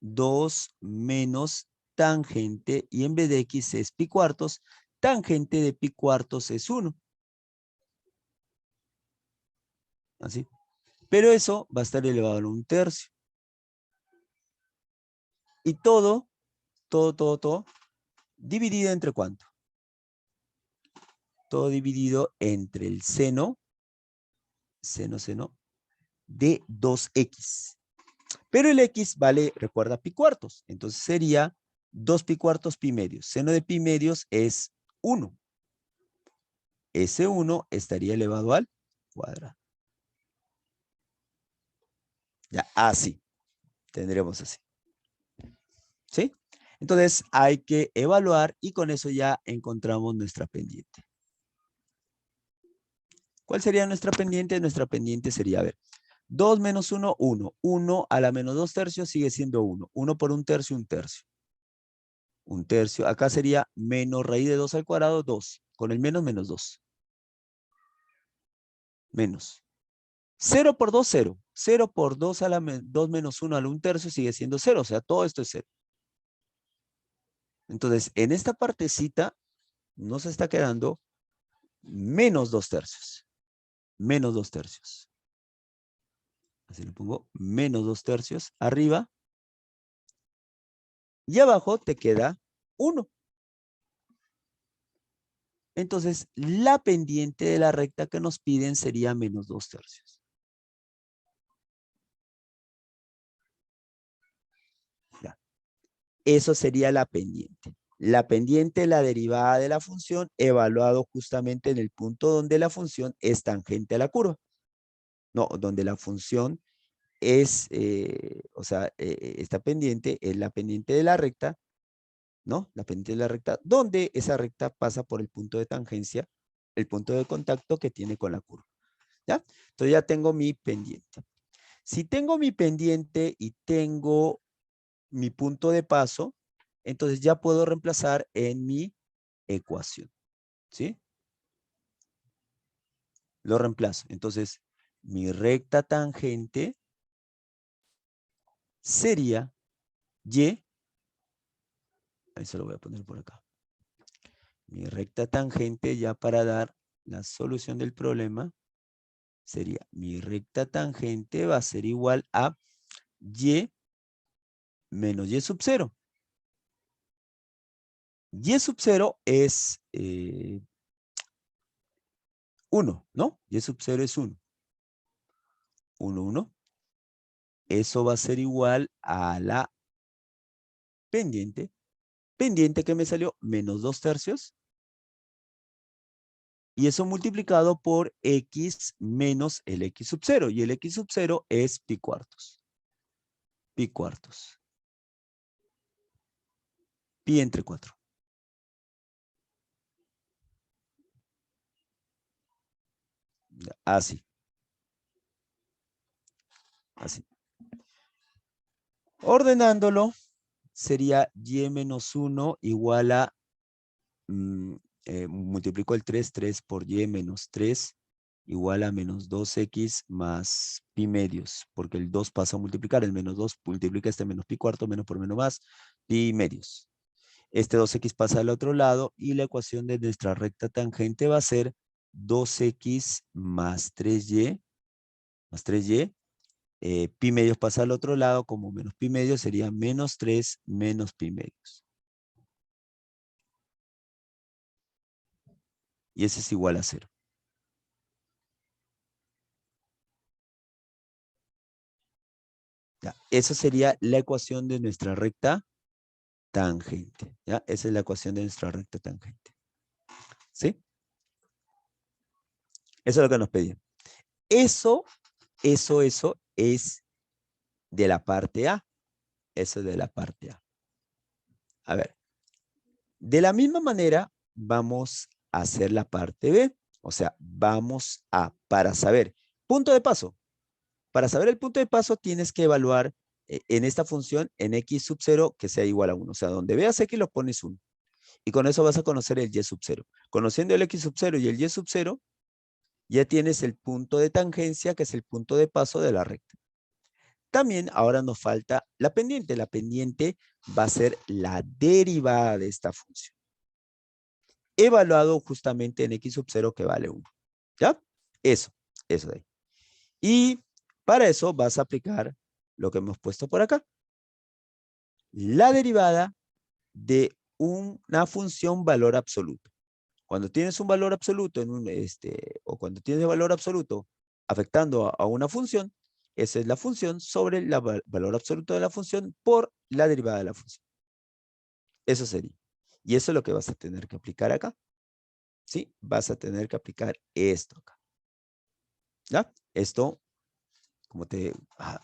2 menos tangente. Y en vez de x es pi cuartos, tangente de pi cuartos es 1. Así. Pero eso va a estar elevado a 1/3. Y todo, dividido entre ¿cuánto? Todo dividido entre el seno de 2x. Pero el x vale, recuerda, pi cuartos. Entonces sería 2 pi cuartos pi medios. Seno de pi medios es 1. Ese 1 estaría elevado al cuadrado. Ya, así. Tendremos así. ¿Sí? Entonces hay que evaluar y con eso ya encontramos nuestra pendiente. ¿Cuál sería nuestra pendiente? Nuestra pendiente sería, a ver, 2 menos 1, 1. 1 a la menos 2/3 sigue siendo 1. 1 por 1/3, 1/3. 1/3. Acá sería menos raíz de 2 al cuadrado, 2. Con el menos, menos 2. Menos. 0 por 2, 0. 0 por 2 a la 2 menos 1 a la 1/3 sigue siendo 0. O sea, todo esto es 0. Entonces, en esta partecita nos está quedando menos 2/3. Menos 2/3. Así le pongo menos 2/3 arriba. Y abajo te queda 1. Entonces, la pendiente de la recta que nos piden sería menos 2/3. Ya. Eso sería la pendiente. La pendiente, la derivada de la función, evaluado justamente en el punto donde la función es tangente a la curva. No, donde la función es, esta pendiente es la pendiente de la recta, ¿no? La pendiente de la recta, donde esa recta pasa por el punto de tangencia, el punto de contacto que tiene con la curva. ¿Ya? Entonces ya tengo mi pendiente. Si tengo mi pendiente y tengo mi punto de paso, entonces ya puedo reemplazar en mi ecuación. ¿Sí? Lo reemplazo. Entonces, mi recta tangente sería y, ahí se lo voy a poner por acá. Mi recta tangente, ya para dar la solución del problema, sería mi recta tangente va a ser igual a y menos y sub 0. Y sub 0 es 1, ¿no? Y sub 0 es 1. 1, 1. Eso va a ser igual a la pendiente. Pendiente que me salió menos 2/3. Y eso multiplicado por x menos el x sub 0. Y el x sub 0 es pi cuartos. Pi cuartos. Pi entre 4. Así. Así. Ordenándolo, sería y menos 1 igual a, multiplico el 3 por y menos 3 igual a menos 2x más pi medios, porque el 2 pasa a multiplicar, el menos 2 multiplica este menos pi cuarto, menos por menos más, pi medios. Este 2x pasa al otro lado y la ecuación de nuestra recta tangente va a ser 2x más 3y, pi medios pasa al otro lado, como menos pi medios sería menos 3 menos pi medios. Y ese es igual a 0. Ya, esa sería la ecuación de nuestra recta tangente. ¿Ya? Esa es la ecuación de nuestra recta tangente. ¿Sí? Eso es lo que nos pedían. Eso es de la parte A. Eso es de la parte A. A ver. De la misma manera, vamos a hacer la parte B. O sea, vamos a, para saber, punto de paso. Para saber el punto de paso, tienes que evaluar en esta función en x sub 0 que sea igual a 1. O sea, donde veas x lo pones 1. Y con eso vas a conocer el y sub 0. Conociendo el x sub 0 y el y sub 0, ya tienes el punto de tangencia, que es el punto de paso de la recta. También ahora nos falta la pendiente. La pendiente va a ser la derivada de esta función, evaluado justamente en x sub 0 que vale 1. ¿Ya? Eso de ahí. Y para eso vas a aplicar lo que hemos puesto por acá. La derivada de una función valor absoluto. Cuando tienes un valor absoluto o cuando tienes valor absoluto afectando a una función, esa es la función sobre el valor absoluto de la función por la derivada de la función. Eso sería. Y eso es lo que vas a tener que aplicar acá. ¿Sí? Vas a tener que aplicar esto acá. ¿Ya? Esto,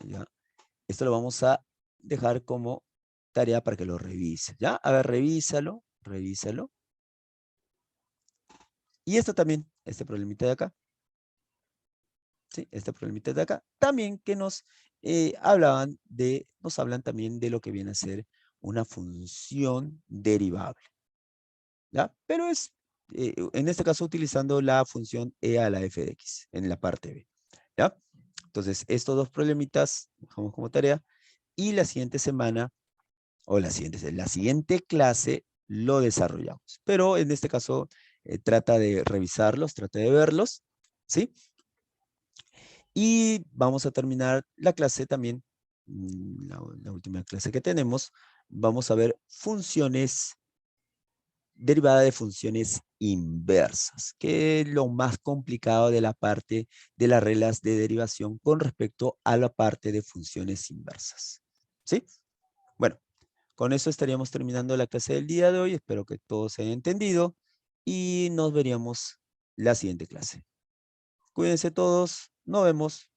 ya. Esto lo vamos a dejar como tarea para que lo revises. ¿Ya? A ver, revísalo. Y esto también, este problemita de acá. ¿Sí? Este problemita de acá. También que nos hablan también de lo que viene a ser una función derivable. ¿Ya? Pero es, en este caso, utilizando la función e a la f de x en la parte B. ¿Ya? Entonces, estos dos problemitas dejamos como tarea. Y la siguiente semana, la siguiente clase lo desarrollamos. Pero en este caso, trata de revisarlos, trata de verlos. ¿Sí? Y vamos a terminar la clase también, la última clase que tenemos. Vamos a ver funciones, derivada de funciones inversas, que es lo más complicado de la parte de las reglas de derivación con respecto a la parte de funciones inversas. ¿Sí? Bueno, con eso estaríamos terminando la clase del día de hoy. Espero que todos se hayan entendido y nos veríamos la siguiente clase. Cuídense todos. Nos vemos.